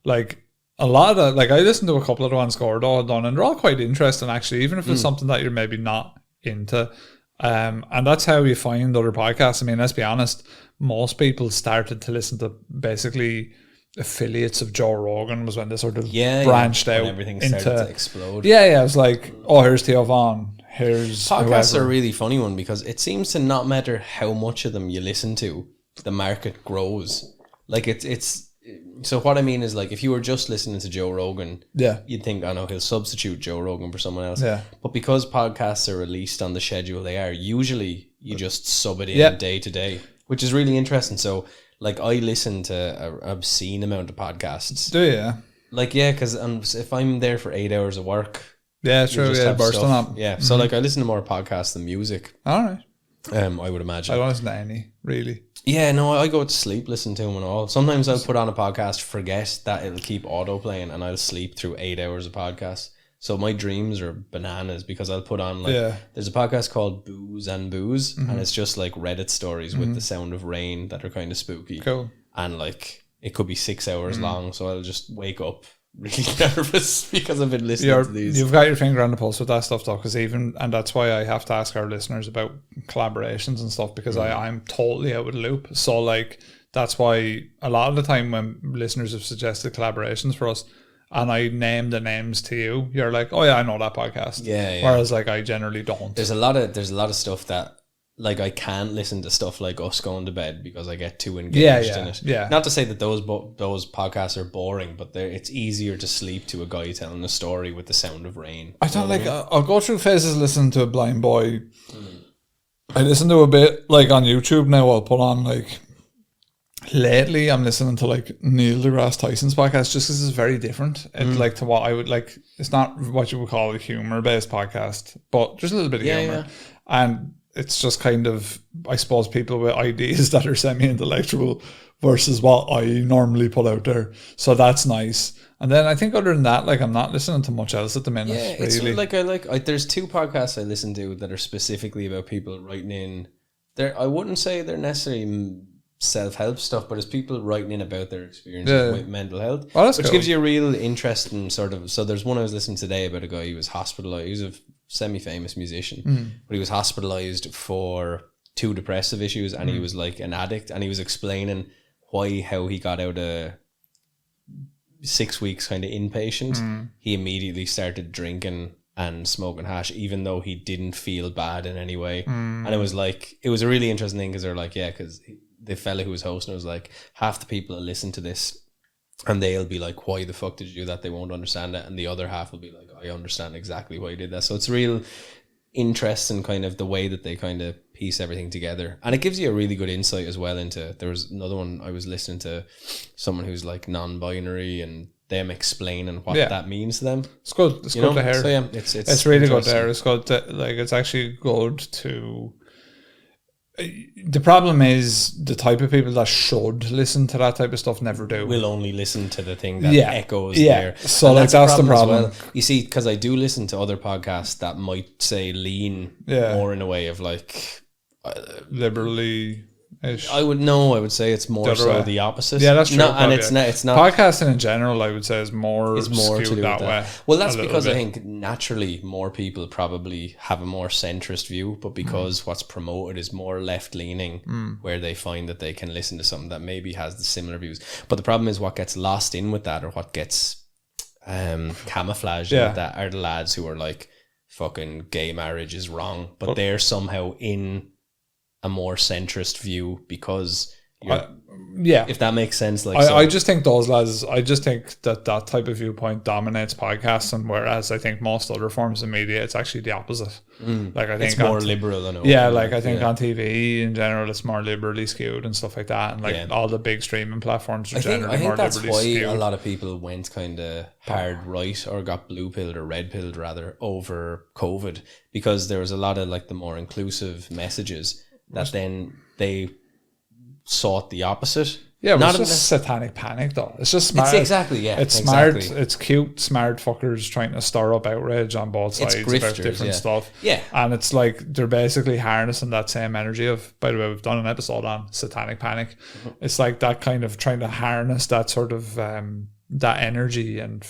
like a lot of like I listened to a couple of the ones Gordo had done, and they're all quite interesting actually, even if it's something that you're maybe not into. And that's how you find other podcasts. I mean, let's be honest, most people started to listen to basically affiliates of Joe Rogan was when they sort of branched out. Everything started to explode. Yeah, it was like, oh, here's Theo Vaughn, here's podcasts whoever. are a really funny one, because it seems to not matter how much of them you listen to, the market grows. Like it's so what I mean is, like, if you were just listening to Joe Rogan, you'd think, oh no, he'll substitute Joe Rogan for someone else. But because podcasts are released on the schedule they are, usually you just sub it in day to day, which is really interesting. So like I listen to an obscene amount of podcasts. Do you? Like, yeah, because if I'm there for 8 hours of work, true, bursting up. Yeah, so like I listen to more podcasts than music. All right. I would imagine. I don't listen to any, really. Yeah, no, I go to sleep listening to them and all. Sometimes I'll put on a podcast, forget that it'll keep auto playing, and I'll sleep through 8 hours of podcasts. So my dreams are bananas, because I'll put on there's a podcast called Booze and Booze, and it's just like Reddit stories with the sound of rain that are kind of spooky. Cool. And like it could be 6 hours long, so I'll just wake up really nervous because I've been listening to these. You've got your finger on the pulse with that stuff though, and that's why I have to ask our listeners about collaborations and stuff, because I'm totally out of the loop. So like that's why a lot of the time when listeners have suggested collaborations for us, and I name the names to you, you're like, oh yeah, I know that podcast. Yeah. Whereas like I generally don't. There's a lot of stuff that like I can't listen to stuff like us going to bed because I get too engaged in it. Yeah. Not to say that those podcasts are boring, but it's easier to sleep to a guy telling a story with the sound of rain. I don't like. I'll go through phases listening to a blind boy. I listen to a bit like on YouTube now. I'll put on like. Lately, I'm listening to like Neil deGrasse Tyson's podcast just because it's very different. It's like to what I would like. It's not what you would call a humor-based podcast, but there's a little bit of humor, and it's just kind of, I suppose, people with ideas that are semi-intellectual versus what I normally put out there. So that's nice. And then I think other than that, like I'm not listening to much else at the minute. Yeah, it's like there's two podcasts I listen to that are specifically about people writing in. I wouldn't say they're necessarily self-help stuff, but it's people writing in about their experiences with mental health, which gives you a real interesting sort of. So there's one I was listening today about a guy who was hospitalized. He was a semi-famous musician, but he was hospitalized for 2 depressive issues, and he was like an addict, and he was explaining how he got out of 6 weeks kind of inpatient. He immediately started drinking and smoking hash, even though he didn't feel bad in any way. And it was a really interesting thing, because they're like, because the fella who was hosting was like, half the people that listen to this and they'll be like, why the fuck did you do that? They won't understand it. And the other half will be like, I understand exactly why you did that. So it's real interesting kind of the way that they kind of piece everything together. And it gives you a really good insight as well into, there was another one I was listening to, someone who's like non-binary, and them explaining what that means to them. It's good. It's good to hear. So yeah, it's really good to hear. It's good to, like, it's actually good to. The problem is the type of people that should listen to that type of stuff never do. Will only listen to the thing that echoes there. So like that's the problem. Well. You see, because I do listen to other podcasts that might say lean more in a way of like liberally. I would say it's more so the opposite. Yeah, that's true. It's not podcasting in general. I would say is more to do that way. Well, that's because I think naturally more people probably have a more centrist view, but because what's promoted is more left leaning, where they find that they can listen to something that maybe has the similar views. But the problem is what gets lost in with that, or what gets camouflaged with that, are the lads who are like, fucking gay marriage is wrong, but they're somehow in a more centrist view because if that makes sense. Like I just think those lads, I just think that type of viewpoint dominates podcasts, and whereas I think most other forms of media it's actually the opposite. Like I think it's more liberal than I think on TV in general it's more liberally skewed and stuff like that, and like all the big streaming platforms are generally more liberally skewed. I think that's why a lot of people went kind of hard right, or got blue pilled or red pilled rather, over COVID, because there was a lot of like the more inclusive messages that then they sought the opposite, Yeah, but it's just satanic panic, though. It's just smart. It's exactly. It's smart. It's cute, smart fuckers trying to stir up outrage on both sides about different stuff. Yeah. And it's like they're basically harnessing that same energy of, by the way, we've done an episode on satanic panic. It's like that kind of trying to harness that sort of that energy and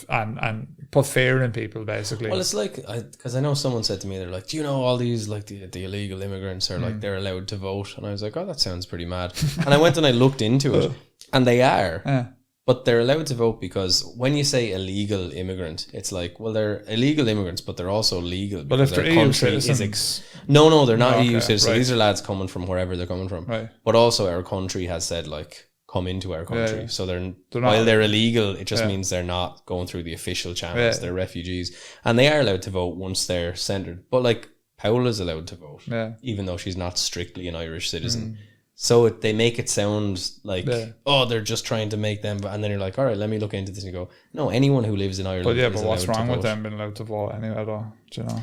put fear in people, basically. Well, it's like, because I know someone said to me, they're like, do you know all these, like, the illegal immigrants are like, they're allowed to vote? And I was like, oh, that sounds pretty mad. And I went and I looked into it, and they are. Yeah. But they're allowed to vote because when you say illegal immigrant, it's like, well, they're illegal immigrants, but they're also legal. But if they're EU citizens... No, they're not EU citizens. Right. These are lads coming from wherever they're coming from. Right. But also our country has said, like, come into our country. Yeah. So they're while they're illegal, it just means they're not going through the official channels. They're refugees. And they are allowed to vote once they're centred. But like Paola's allowed to vote, even though she's not strictly an Irish citizen. So they make it sound like, oh, they're just trying to make them, and then you're like, all right, let me look into this and go, no, anyone who lives in Ireland. But what's wrong with them being allowed to vote anyway, though? Do you know?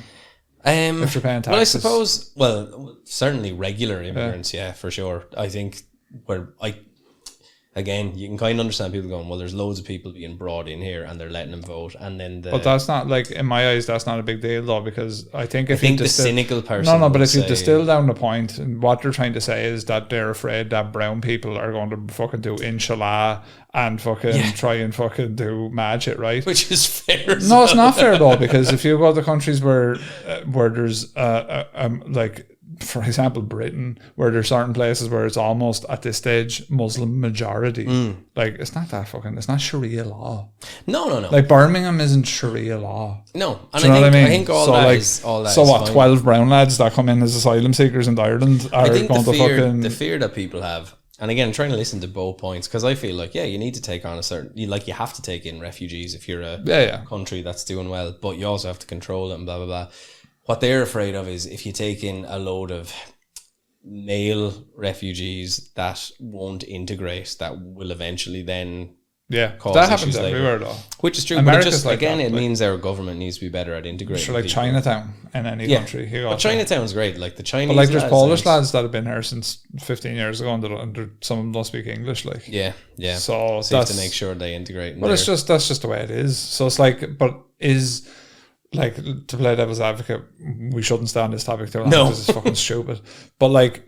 If you're paying taxes. Well, I suppose, certainly regular immigrants, for sure. I think again, you can kind of understand people going, well, there's loads of people being brought in here and they're letting them vote, and then but that's not, like, in my eyes, that's not a big deal, though, because I think the cynical person but if you distill down the point, what they're trying to say is that they're afraid that brown people are going to fucking do inshallah and fucking try and fucking do magic, right? Which is fair. No, it's not fair, though, because if you go to countries where there's like, for example, Britain, where there's certain places where it's almost at this stage Muslim majority. Like, it's not Sharia law. No. Like, Birmingham isn't Sharia law. No, and I think all that is 12 brown lads that come in as asylum seekers in Ireland are going to fucking... The fear that people have, and again, I'm trying to listen to both points, because I feel like, you need to take on you have to take in refugees if you're a country that's doing well, but you also have to control it and blah, blah, blah. What they're afraid of is if you take in a load of male refugees that won't integrate, that will eventually then cause that happens everywhere, though. Which is true. America's, but it just, like, again, it means our government needs to be better at integrating. Sure, like people. Chinatown in any country. But Chinatown's great. Like the Chinese, but like there's Polish lads that have been here since 15 years ago, and some of them don't speak English. Like so you have to make sure they integrate. But that's just the way it is. So it's like, like, to play devil's advocate, we shouldn't stay on this topic too long because it's fucking stupid. But like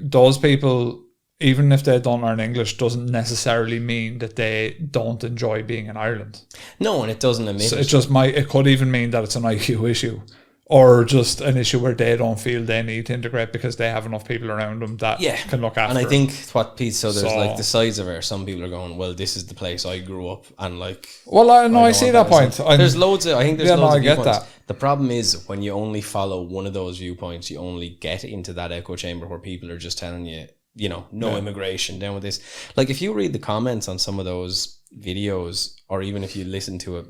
those people, even if they don't learn English, doesn't necessarily mean that they don't enjoy being in Ireland. No, and it doesn't admit so it could even mean that it's an IQ issue. Or just an issue where they don't feel they need to integrate because they have enough people around them that can look after. And I think there's like the sides of it. Some people are going, well, this is the place I grew up, and like. Well, I see that point. There's loads of viewpoints. That. The problem is when you only follow one of those viewpoints, you only get into that echo chamber where people are just telling you, no immigration, down with this. Like, if you read the comments on some of those videos, or even if you listen to a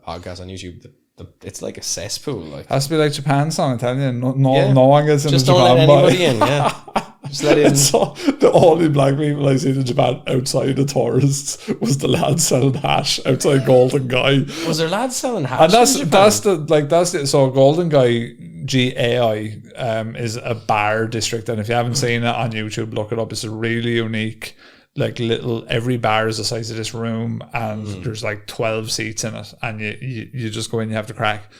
podcast on YouTube, it's like a cesspool. Like, has to be like Japan song, I'm telling you. No one gets into Japan. Just don't let anybody in, Just let in. So the only black people I seen in Japan outside of tourists was the lads selling hash outside Golden Guy. Was there lads selling hash? And that's so Golden Guy GAI is a bar district, and if you haven't seen it on YouTube, look it up. It's a really unique, like, every bar is the size of this room, and there's like 12 seats in it, and you just go in, you have to crack,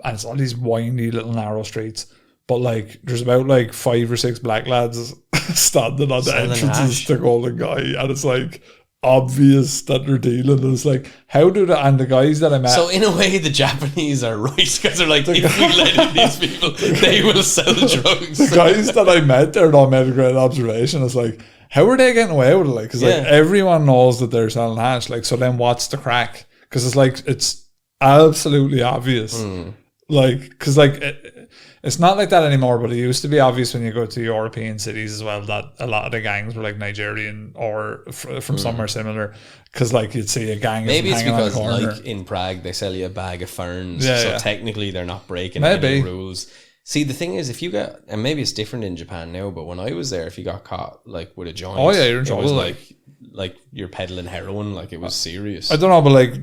and it's all these windy little narrow streets, but like there's about like 5 or 6 black lads standing on the entrances to Golden Guy, and it's like obvious that they're dealing. And it's like, how do the guys that I met, so in a way the Japanese are right, because they're like, if we let in these people, they will sell drugs. The guys that I met there all made a great observation. It's like, how are they getting away with it? Like, because like everyone knows that they're selling hash. Like, so then what's the crack? Because it's like, it's absolutely obvious. Like, because like it's not like that anymore, but it used to be obvious when you go to European cities as well that a lot of the gangs were like Nigerian or from somewhere similar. Because like you'd see a gang. Maybe it's because like in Prague they sell you a bag of ferns, so technically they're not breaking any rules. See, the thing is, if you get, and maybe it's different in Japan now, but when I was there, if you got caught like with a joint, you're in trouble. It was like like you're peddling heroin, like it was serious. I don't know, but like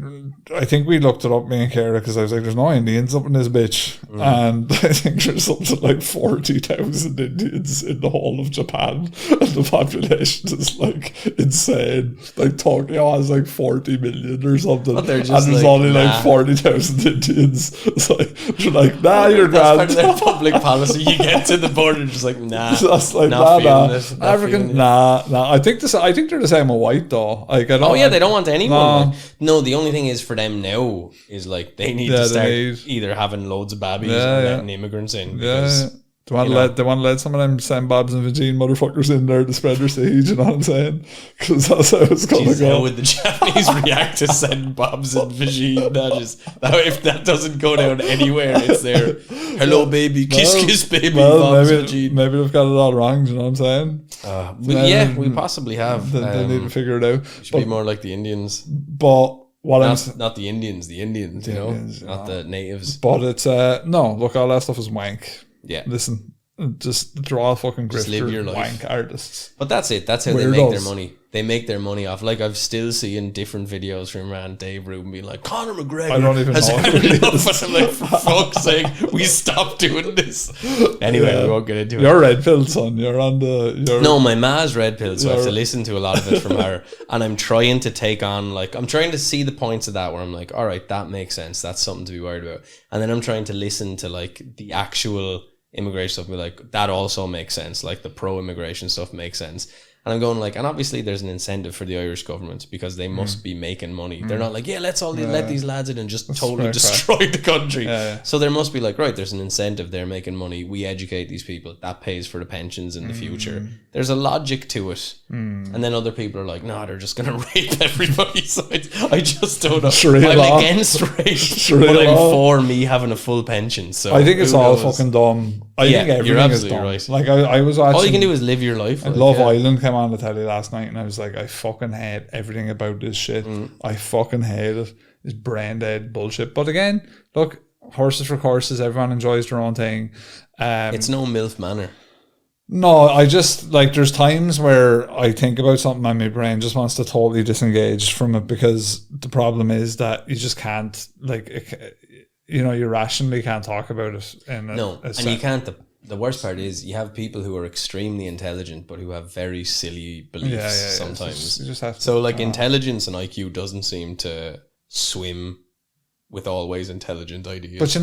I think we looked it up, me and Kara, because I was like, there's no Indians up in this bitch, and I think there's something like 40,000 Indians in the whole of Japan, and the population is like insane. Like Tokyo has like 40 million or something, and there's like, only like 40,000 Indians. It's like they're like, nah, you're grand. That's part of their public policy. You get to the border, just like, nah, that's like, not nah. African, nah. I think they're the same with white though. Like, they don't want anyone. No, the only thing is for them now is like they need to start either having loads of babies or letting immigrants in. Because, they want to let some of them Sam Bobs and Vagine motherfuckers in there to spread their seeds, you know what I'm saying? Because that's how it's going to go. How would the Japanese react to Sam Bobs and Vagine? If that doesn't go down anywhere, it's there. Hello, baby. Kiss, baby. Bobs and Vagine. Maybe they've got it all wrong, you know what I'm saying? We possibly have. They need to figure it out. Should be more like the Indians. But not the Indians, you know? Not the natives. But it's, no, look, all that stuff is wank. Yeah. Listen, they're all fucking just live your life. Wank artists. But that's it. That's how they make their money. They make their money off. Like, I've still seen different videos from around Dave Rubin being like, Conor McGregor I don't even has know had enough. And I'm like, for fuck's sake, we stopped doing this. Anyway, we won't get into it. You're red pill, son. You're on the... No, my ma's red pill, so I have to listen to a lot of it from her. And I'm trying to take on, like, I'm trying to see the points of that where I'm like, all right, that makes sense. That's something to be worried about. And then I'm trying to listen to, like, the actual immigration stuff and be like, that also makes sense. Like, the pro-immigration stuff makes sense. And I'm going like, and obviously there's an incentive for the Irish government because they must be making money. They're not like, let's all let these lads in and just totally destroy the country. So there must be like, right, there's an incentive. They're making money. We educate these people. That pays for the pensions in the future. There's a logic to it. And then other people are like, no, they're just going to rape everybody. So I just don't know. I'm against rape, but I'm for me having a full pension. So I think it's all fucking dumb. I think everything you're absolutely is dumb. right. Like I was watching, all you can do is live your life. Love Island came on the telly last night, and I was like, I fucking hate everything about this shit. I fucking hate it. It's brain dead bullshit. But again, look, horses for courses. Everyone enjoys their own thing. It's no MILF manor. No, I just like there's times where I think about something and my brain just wants to totally disengage from it because the problem is that you just can't you rationally can't talk about it. And you can't. The worst part is you have people who are extremely intelligent but who have very silly beliefs sometimes. Intelligence and IQ doesn't seem to swim with always intelligent ideas. But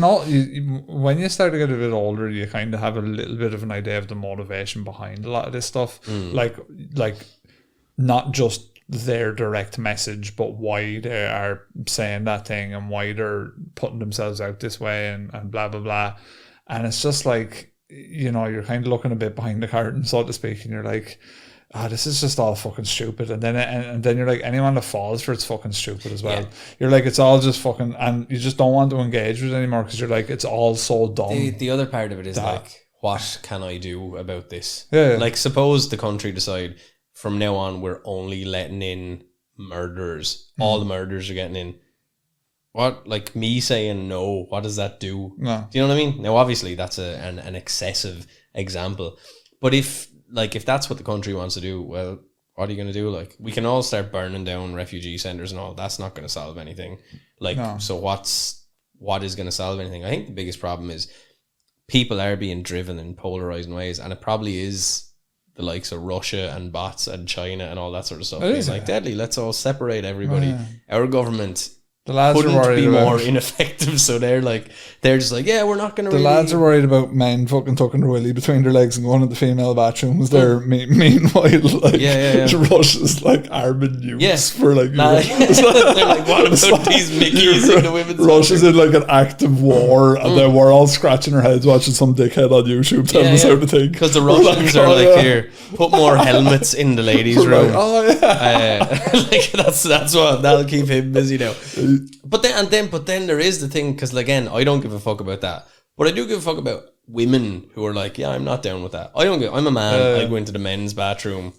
when you start to get a bit older, you kind of have a little bit of an idea of the motivation behind a lot of this stuff. Like not just their direct message, but why they are saying that thing and why they're putting themselves out this way and blah, blah, blah. And it's just like, you're kind of looking a bit behind the curtain, so to speak, and you're like, this is just all fucking stupid. And then you're like, anyone that falls for it's fucking stupid as well. Yeah. You're like, it's all just fucking, and you just don't want to engage with it anymore because you're like, it's all so dumb. The other part of it is like, what can I do about this? Yeah. Like, suppose the country decide from now on we're only letting in murderers. All the murderers are getting in. What, like me saying no, what does that do? No. Do you know what I mean? Now, obviously, that's an excessive example. But if that's what the country wants to do, well, what are you going to do? Like, we can all start burning down refugee centres and all. That's not going to solve anything. So what is going to solve anything? I think the biggest problem is people are being driven in polarising ways, and it probably is the likes of Russia and bots and China and all that sort of stuff. It's like, deadly, let's all separate everybody. Our government... The lads couldn't are worried be about more ineffective, so they're just like, we're not going to. The lads are worried about men fucking tucking their willy between their legs and going to the female bathrooms. There, meanwhile, Russia's like arming nukes for like. They're like, what about these Mickeys in the women's? Russia's in like an active war, and then we're all scratching our heads watching some dickhead on YouTube telling us how to think. Because the Russians are like, here, put more helmets in the ladies' room. That's what that'll keep him busy now. But then there is the thing, because again, I don't give a fuck about that, but I do give a fuck about women who are like, I'm not down with that. I'm a man. I go into the men's bathroom,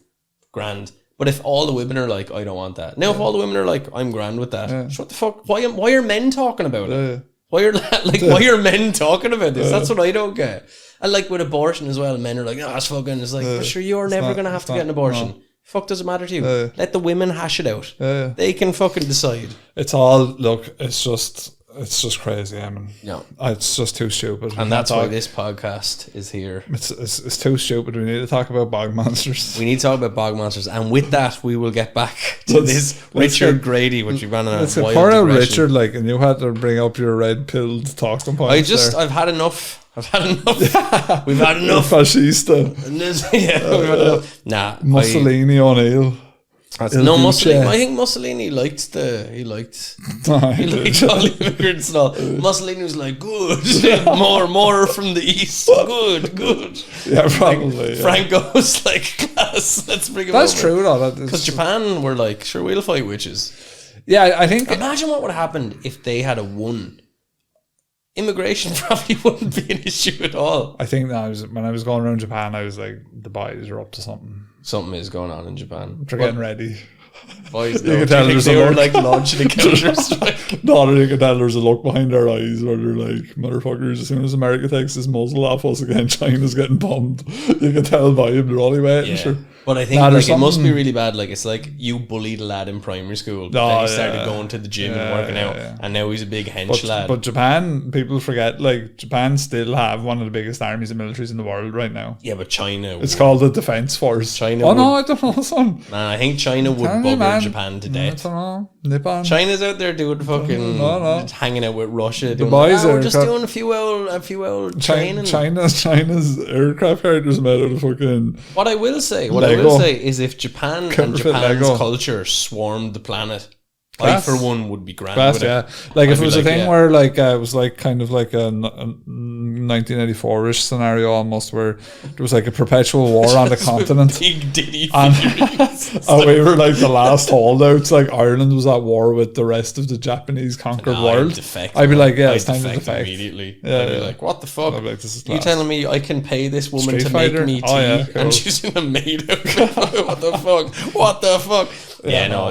grand. But if all the women are like, I don't want that. Now, if all the women are like, I'm grand with that. What the fuck? Why are men talking about it? Why are men talking about this? That's what I don't get. And like with abortion as well, men are like, that's fucking. It's like, but sure, you're never gonna have to get an abortion. Fuck does it matter to you? Let the women hash it out. They can fucking decide. It's all, look, it's just crazy. I mean, it's just too stupid. And that's why this podcast is here. It's too stupid. We need to talk about bog monsters. We need to talk about bog monsters. And with that, we will get back to this Richard Grady, which you've gone on a wild digression. Richard, like, and you had to bring up your red-pilled talking points. I've had enough. We've had enough. Fascista. Nah. Mussolini O'Neill. Mussolini. I think Mussolini liked all the immigrants and all. Mussolini was like, good, more from the east, good. Yeah, probably. Franco was like, class. Let's bring him over. That's true, though. Because Japan were like, sure, we'll fight witches. Yeah, I think. Imagine what would have happened if they had won. Immigration probably wouldn't be an issue at all. I think that when I was going around Japan, I was like, the boys are up to something. Something is going on in Japan. They're getting ready. Boys, you can tell they were like launching a counter strike. No, you can tell there's a look behind their eyes where they're like, motherfuckers, as soon as America takes this muzzle off us again, China's getting bombed. You can tell by him, they're only waiting. Sure. But I think like, it must be really bad. Like, it's like you bullied a lad in primary school. Then he started going to the gym and working out. And now he's a big hench lad. But Japan, people forget, like, Japan still have one of the biggest armies and militaries in the world right now. Yeah, but China... It's called the Defense Force. No, I don't know, son. Man, I think China would bugger Japan to death. I don't know. Nippon. China's out there doing fucking... hanging out with Russia. The boys we're just doing a few old training. China's aircraft carriers made out of fucking... What I will say is if Japan and Japan's culture swarmed the planet, I for one would be grand. Like if it was a thing where like it was like kind of like a 1984-ish scenario almost, where there was like a perpetual war on the continent, big Diddy and we were like the last holdouts. Like Ireland was at war with the rest of the Japanese conquered world. I'd be like, it's time to defect immediately. I'd be like, what the fuck? I'd be like, this is you telling me I can pay this woman to make me tea and she's in a maid outfit? What the fuck?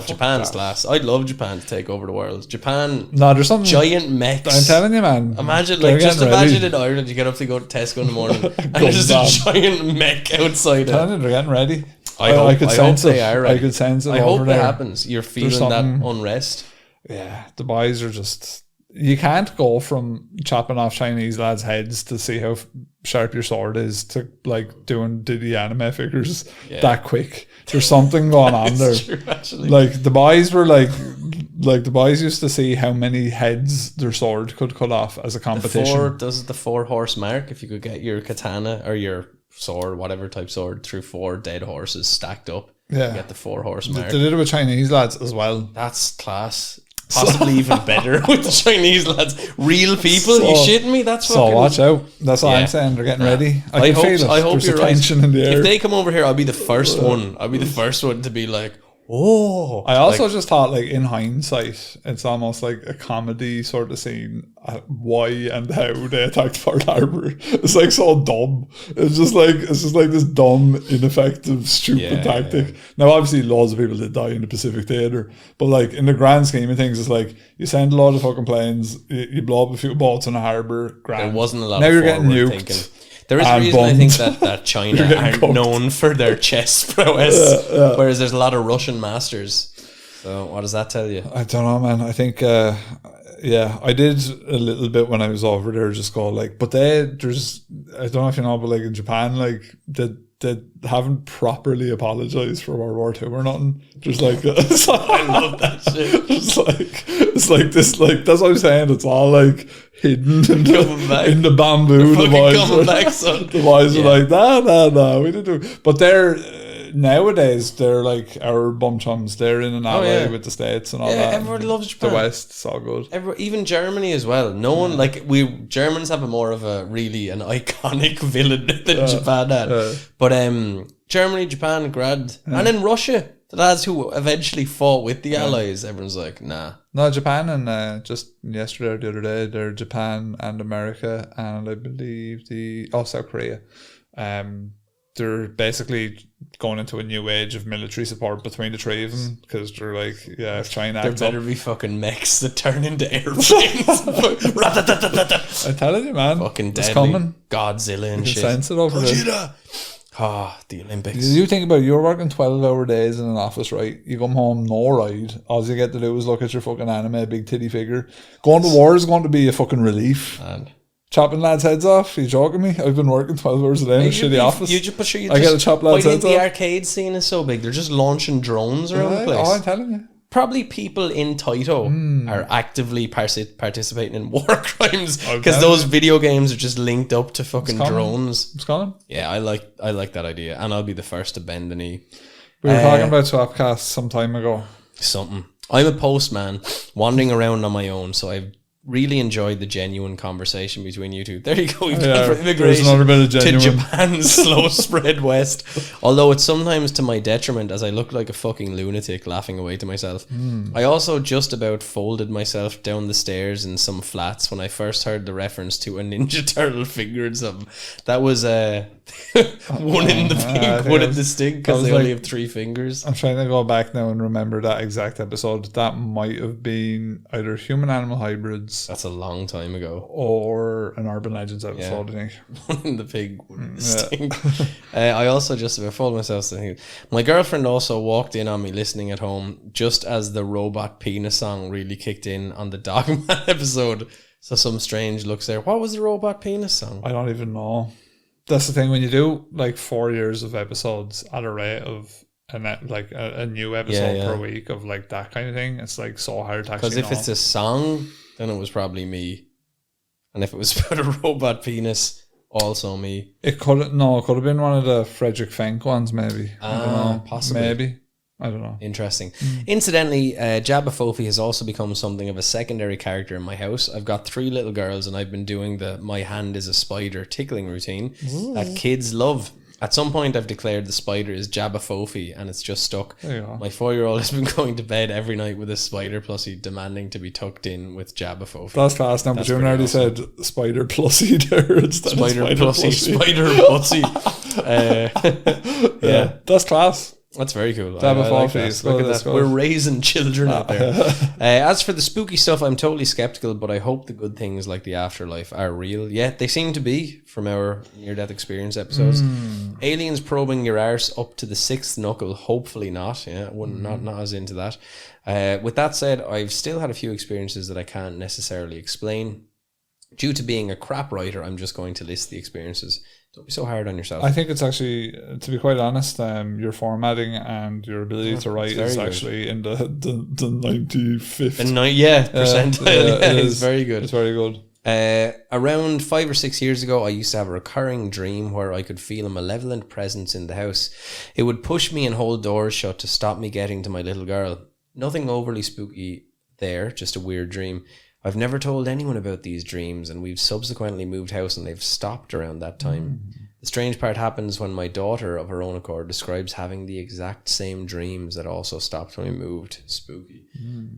Japan's class. I'd love Japan to take over the world. Japan, there's something giant mechs. I'm telling you, man. Imagine in Ireland, you get up to go to Tesco in the morning and there's a giant mech outside. I'm telling you, they're getting ready. I could sense it. I could sense it. I hope it happens. You're feeling that unrest. Yeah, the boys are just. You can't go from chopping off Chinese lads' heads to see how sharp your sword is to like doing Diddy anime figures that quick. There's something going on there. True, actually. Like the boys were like the boys used to see how many heads their sword could cut off as a competition. Does the 4 horse mark? If you could get your katana or your sword, whatever type sword, through 4 dead horses stacked up, you get the 4 horse mark. They did it with Chinese lads as well. That's class. Possibly even better with the Chinese lads. Real people, you shitting me? That's fucking... So watch out. That's all I'm saying. They're getting ready. I hope you're right. In the air. If they come over here, I'll be the first one. I'll be the first one to be like, oh. I also just thought, like, in hindsight, it's almost like a comedy sort of scene. Why and how they attacked Pearl Harbor. It's like so dumb. It's just like this dumb, ineffective, stupid tactic. Now, obviously, loads of people did die in the Pacific Theater, but like in the grand scheme of things, it's like you send a lot of fucking planes, you blow up a few boats in a harbor. Grand. There wasn't a lot. Now of you're getting nuked. Thinking. There is a reason I think that China aren't known for their chess prowess, whereas there's a lot of Russian masters. So what does that tell you? I don't know, man. I think, I did a little bit when I was over there, just go like, but I don't know if you know, but like in Japan, like they haven't properly apologized for World War II or nothing. Just like, I love that shit. It's like this, like that's what I'm saying. It's all like hidden in the bamboo. The boys are like, nah, we didn't do it. But nowadays they're like our bum chums. They're in an ally with the States and all that. Everyone loves Japan. The West, it's all good. Even Germany as well. No one Germans have more of an iconic villain than Japan had. But Germany, Japan, grad, and then Russia. The lads who eventually fought with the Allies, everyone's like, nah. No, Japan and just yesterday or the other day, they're Japan and America and I believe South Korea. They're basically going into a new age of military support between the three of them because they're like, if China there better be fucking mechs that turn into airplanes. I'm telling you, man. Fucking deadly. It's coming. Godzilla and shit. Sense it over there. The Olympics. You think about it, you're working 12-hour days in an office, right? You come home, no ride. All you get to do is look at your fucking anime, big titty figure. Going to war is going to be a fucking relief. And chopping lads' heads off? Are you joking me? I've been working 12 hours a day in a shitty office. I get to chop lads' heads off. The arcade scene is so big. They're just launching drones around the place. Oh, I'm telling you. Probably people in Taito are actively participating in war crimes because those video games are just linked up to fucking drones. It's gone. Yeah, I like that idea, and I'll be the first to bend the knee. We were talking about Swapcast some time ago. I'm a postman wandering around on my own, so I've really enjoyed the genuine conversation between you two. There you go. We've gone from immigration to Japan's slow spread west. Although it's sometimes to my detriment as I look like a fucking lunatic laughing away to myself. I also just about folded myself down the stairs in some flats when I first heard the reference to a Ninja Turtle figure or something. That was one in the pink, one in the stick because they only have 3 fingers. I'm trying to go back now and remember that exact episode. That might have been either Human Animal Hybrids. That's a long time ago. Or an Urban Legends episode, I think. One in the pig, one in the stink. I also just about folded myself. My girlfriend also walked in on me listening at home just as the Robot Penis song really kicked in on the Dogman episode. So some strange looks there. What was the Robot Penis song? I don't even know. That's the thing, when you do like 4 years of episodes at a rate of a new episode per week of like that kind of thing, it's like so hard to actually know. Because if it's a song, then it was probably me. And if it was about a robot penis, also me. It could have been one of the Frederick Fenk ones, maybe. I don't know. Possibly. Maybe. I don't know. Interesting. Incidentally, Jabba Fofi has also become something of a secondary character in my house. I've got 3 little girls and I've been doing the my hand is a spider tickling routine that kids love. At some point I've declared the spider is Jabba Fofi and it's just stuck. There you go. My 4-year-old has been going to bed every night with a spider plushie demanding to be tucked in with Jabba Fofi. That's fast now, but you already said spider plushie there instead spider of spider plushie. Yeah. That's class. That's very cool. Jabba like that. Look at that. We're raising children out there. As for the spooky stuff, I'm totally skeptical, but I hope the good things like the afterlife are real. Yeah, they seem to be from our near-death experience episodes. Aliens probing your arse up to the 6th knuckle. Hopefully not. Yeah, not as into that. With that said, I've still had a few experiences that I can't necessarily explain. Due to being a crap writer, I'm just going to list the experiences. Don't be so hard on yourself. I think it's actually, to be quite honest, your formatting and your ability to write is actually in the 95th. Percentile. It is very good. It's very good. Around 5 or 6 years ago, I used to have a recurring dream where I could feel a malevolent presence in the house. It would push me and hold doors shut to stop me getting to my little girl. Nothing overly spooky there, just a weird dream. I've never told anyone about these dreams, and we've subsequently moved house and they've stopped around that time. The strange part happens when my daughter, of her own accord, describes having the exact same dreams that also stopped when we moved. Spooky.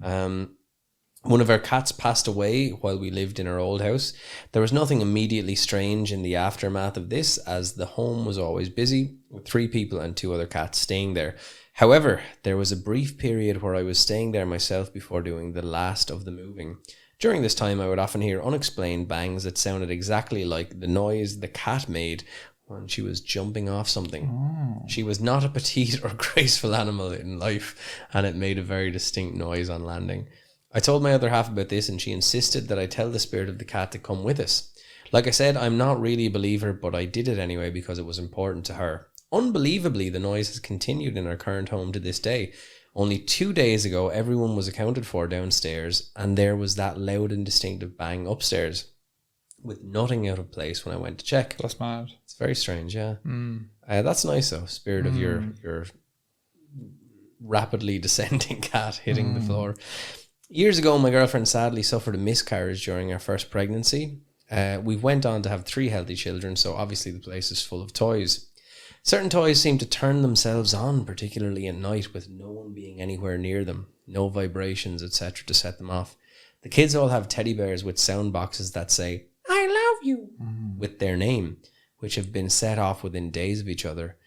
One of our cats passed away while we lived in our old house. There was nothing immediately strange in the aftermath of this, as the home was always busy, with 3 people and 2 other cats staying there. However, there was a brief period where I was staying there myself before doing the last of the moving. During this time, I would often hear unexplained bangs that sounded exactly like the noise the cat made when she was jumping off something. She was not a petite or graceful animal in life, and it made a very distinct noise on landing. I told my other half about this, and she insisted that I tell the spirit of the cat to come with us. Like I said, I'm not really a believer, but I did it anyway because it was important to her. Unbelievably, the noise has continued in our current home to this day. Only 2 days ago, everyone was accounted for downstairs, and there was that loud and distinctive bang upstairs, with nothing out of place when I went to check. That's mad. It's very strange, yeah. That's nice, though. Spirit of your rapidly descending cat hitting the floor. Years ago, my girlfriend sadly suffered a miscarriage during our first pregnancy. We went on to have 3 healthy children, so obviously the place is full of toys. Certain toys seem to turn themselves on, particularly at night, with no one being anywhere near them, no vibrations, etc. to set them off. The kids all have teddy bears with sound boxes that say, "I love you," with their name, which have been set off within days of each other.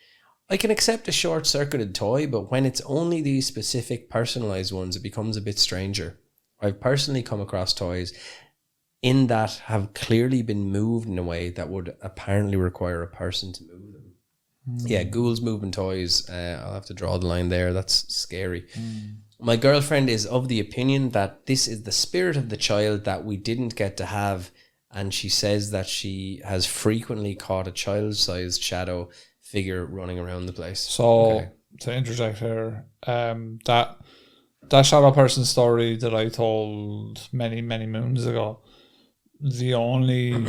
I can accept a short-circuited toy, but when it's only these specific personalized ones, it becomes a bit stranger. I've personally come across toys in that have clearly been moved in a way that would apparently require a person to move them. Yeah, ghouls moving toys. I'll have to draw the line there. That's scary. My girlfriend is of the opinion that this is the spirit of the child that we didn't get to have, and she says that she has frequently caught a child-sized shadow figure running around the place. So, to interject here, that shadow person story that I told many, many moons ago, the only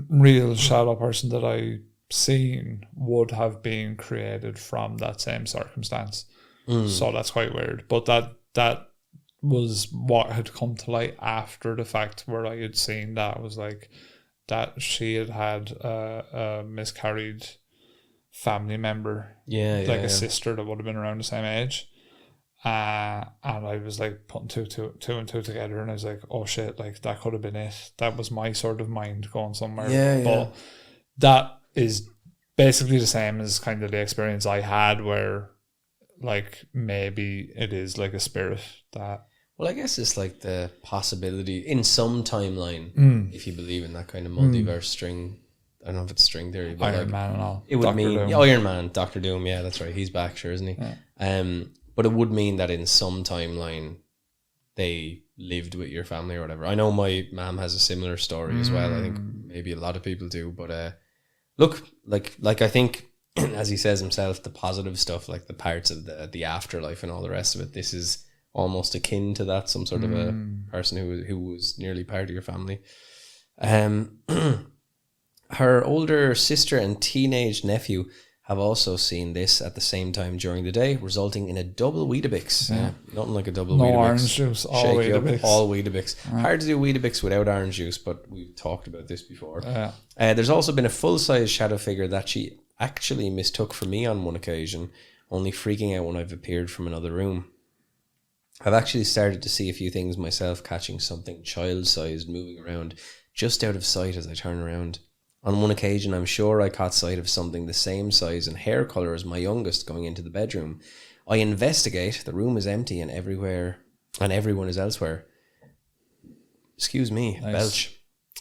real shadow person that I seen would have been created from that same circumstance. So that's quite weird. But that was what had come to light after the fact, where I had seen that was like that she had a miscarried family member, a sister that would have been around the same age. And I was like putting two and two together, and I was like, oh shit, like that could have been it. That was my sort of mind going somewhere. But that is basically the same as kind of the experience I had, where like maybe it is like a spirit that. Well, I guess it's like the possibility in some timeline, if you believe in that kind of multiverse string. I don't know if it's string theory, but Iron Man and all. It would mean Iron Man, Doctor Doom. Yeah, that's right. He's back, sure, isn't he? Yeah. But it would mean that in some timeline they lived with your family or whatever. I know my mom has a similar story as well. I think maybe a lot of people do. But look, like I think, as he says himself, the positive stuff, like the parts of the afterlife and all the rest of it, this is almost akin to that. Some sort of a person who was nearly part of your family. Her older sister and teenage nephew have also seen this at the same time during the day, resulting in a double Weetabix. Yeah. Nothing like a double Weetabix. No orange juice, all Weetabix. All Weetabix. Hard to do Weetabix without orange juice, but we've talked about this before. There's also been a full-size shadow figure that she actually mistook for me on one occasion, only freaking out when I've appeared from another room. I've actually started to see a few things myself, catching something child-sized moving around just out of sight as I turn around. On one occasion, I'm sure I caught sight of something the same size and hair colour as my youngest going into the bedroom. I investigate. The room is empty and everyone is elsewhere. Excuse me, nice.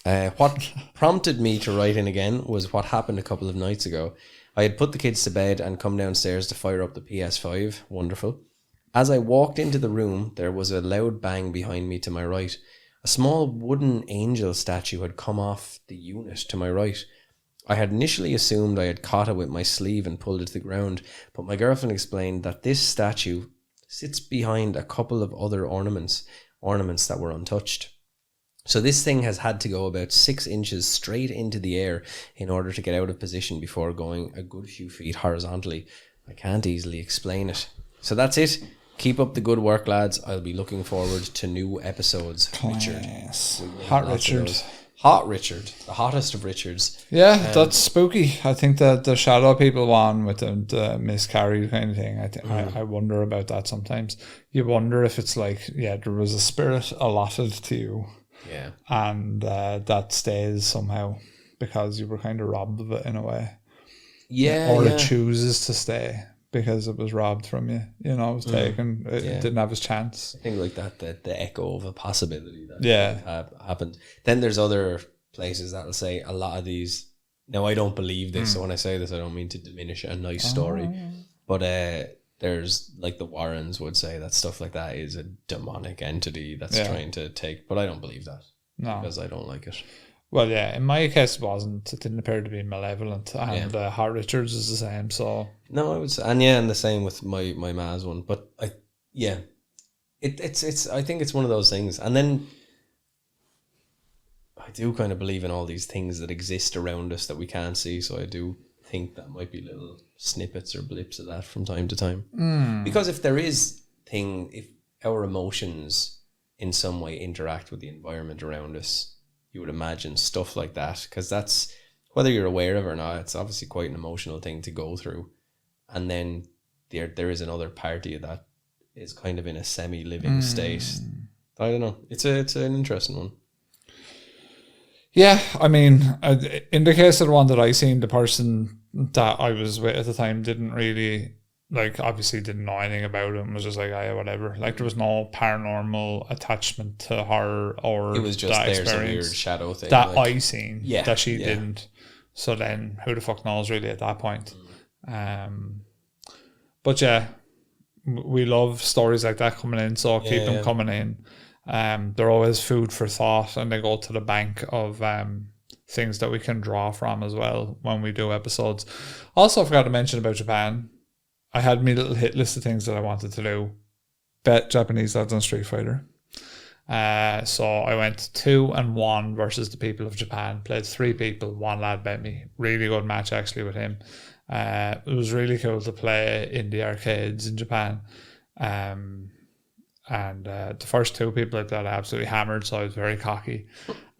Belch. What prompted me to write in again was what happened a couple of nights ago. I had put the kids to bed and come downstairs to fire up the PS5. Wonderful. As I walked into the room, there was a loud bang behind me to my right. A small wooden angel statue had come off the unit to my right. I had initially assumed I had caught it with my sleeve and pulled it to the ground, but my girlfriend explained that this statue sits behind a couple of other ornaments that were untouched. So this thing has had to go about 6 inches straight into the air in order to get out of position before going a good few feet horizontally. I can't easily explain it. So that's it. Keep up the good work, lads. I'll be looking forward to new episodes. Richard. Hot Richard. Hot Richard. The hottest of Richards. Yeah, that's spooky. I think that the shadow people one with the miscarried kind of thing, I wonder about that sometimes. You wonder if it's like, there was a spirit allotted to you. Yeah. And that stays somehow because you were kind of robbed of it in a way. Yeah. Or it chooses to stay because it was robbed from you. You know, it was taken. It didn't have its chance. I think like that, the echo of a possibility that happened. Then there's other places that'll say a lot of these. Now, I don't believe this, so when I say this, I don't mean to diminish a nice story. But there's, like the Warrens would say that stuff like that is a demonic entity that's trying to take. But I don't believe that. No. Because I don't like it. Well, yeah, in my case, it didn't appear to be malevolent, and Hart Richards is the same. So no, I would say, and the same with my ma's one. But it's I think it's one of those things, and then I do kind of believe in all these things that exist around us that we can't see. So I do think that might be little snippets or blips of that from time to time. Because if our emotions in some way interact with the environment around us, you would imagine stuff like that, because that's, whether you're aware of it or not, it's obviously quite an emotional thing to go through. And then there is another party of that is kind of in a semi-living state. I don't know. It's an interesting one. Yeah, I mean, in the case of the one that I seen, the person that I was with at the time didn't really, obviously didn't know anything about it and was just like, whatever. Like, there was no paranormal attachment to her or it was just that there's a weird shadow thing that I seen that she didn't. So then who the fuck knows really at that point. But yeah, we love stories like that coming in, so keep them coming in. They're always food for thought, and they go to the bank of things that we can draw from as well when we do episodes. Also, I forgot to mention about Japan. I had my little hit list of things that I wanted to do. Bet Japanese lads on Street Fighter. So I went 2-1 versus the people of Japan. Played 3 people. 1 lad bet me. Really good match actually with him. It was really cool to play in the arcades in Japan. And the first 2 people I played absolutely hammered, so I was very cocky.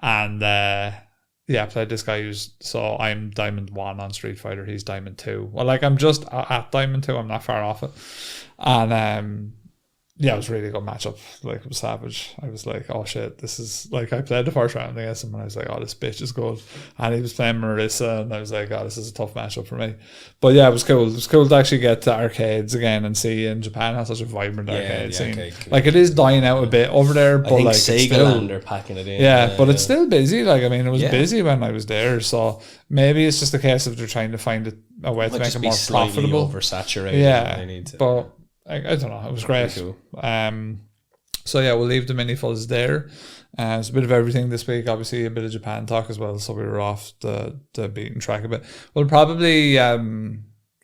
And I played this guy so I'm Diamond 1 on Street Fighter, he's Diamond 2. Well, like, I'm just at Diamond 2, I'm not far off it. And it was a really good matchup. Like, it was savage. I was like, oh shit, this is like, I played the first round against him and I was like, oh, this bitch is good. And he was playing Marissa and I was like, oh, this is a tough matchup for me. But yeah, it was cool. It was cool to actually get to arcades again and see in Japan has such a vibrant arcade scene. Like, it is dying out a bit over there, but I think like Sega are packing it in. But it's still busy. Like, I mean, it was busy when I was there, so maybe it's just a case of they're trying to find a way to make it more profitable. Oversaturated. Yeah, they need to. But I don't know. It was great. Cool. So yeah, we'll leave the mini fuzz there. It's a bit of everything this week. Obviously, a bit of Japan talk as well. So we were off the beaten track a bit. We'll probably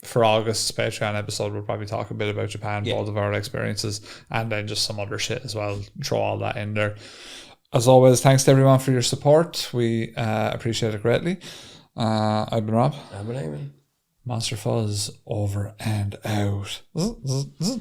for August's Patreon episode, we'll probably talk a bit about Japan, both of our experiences, and then just some other shit as well. Throw all that in there. As always, thanks to everyone for your support. We appreciate it greatly. I've been Rob. I've been Eamon. Monster Fuzz over and out.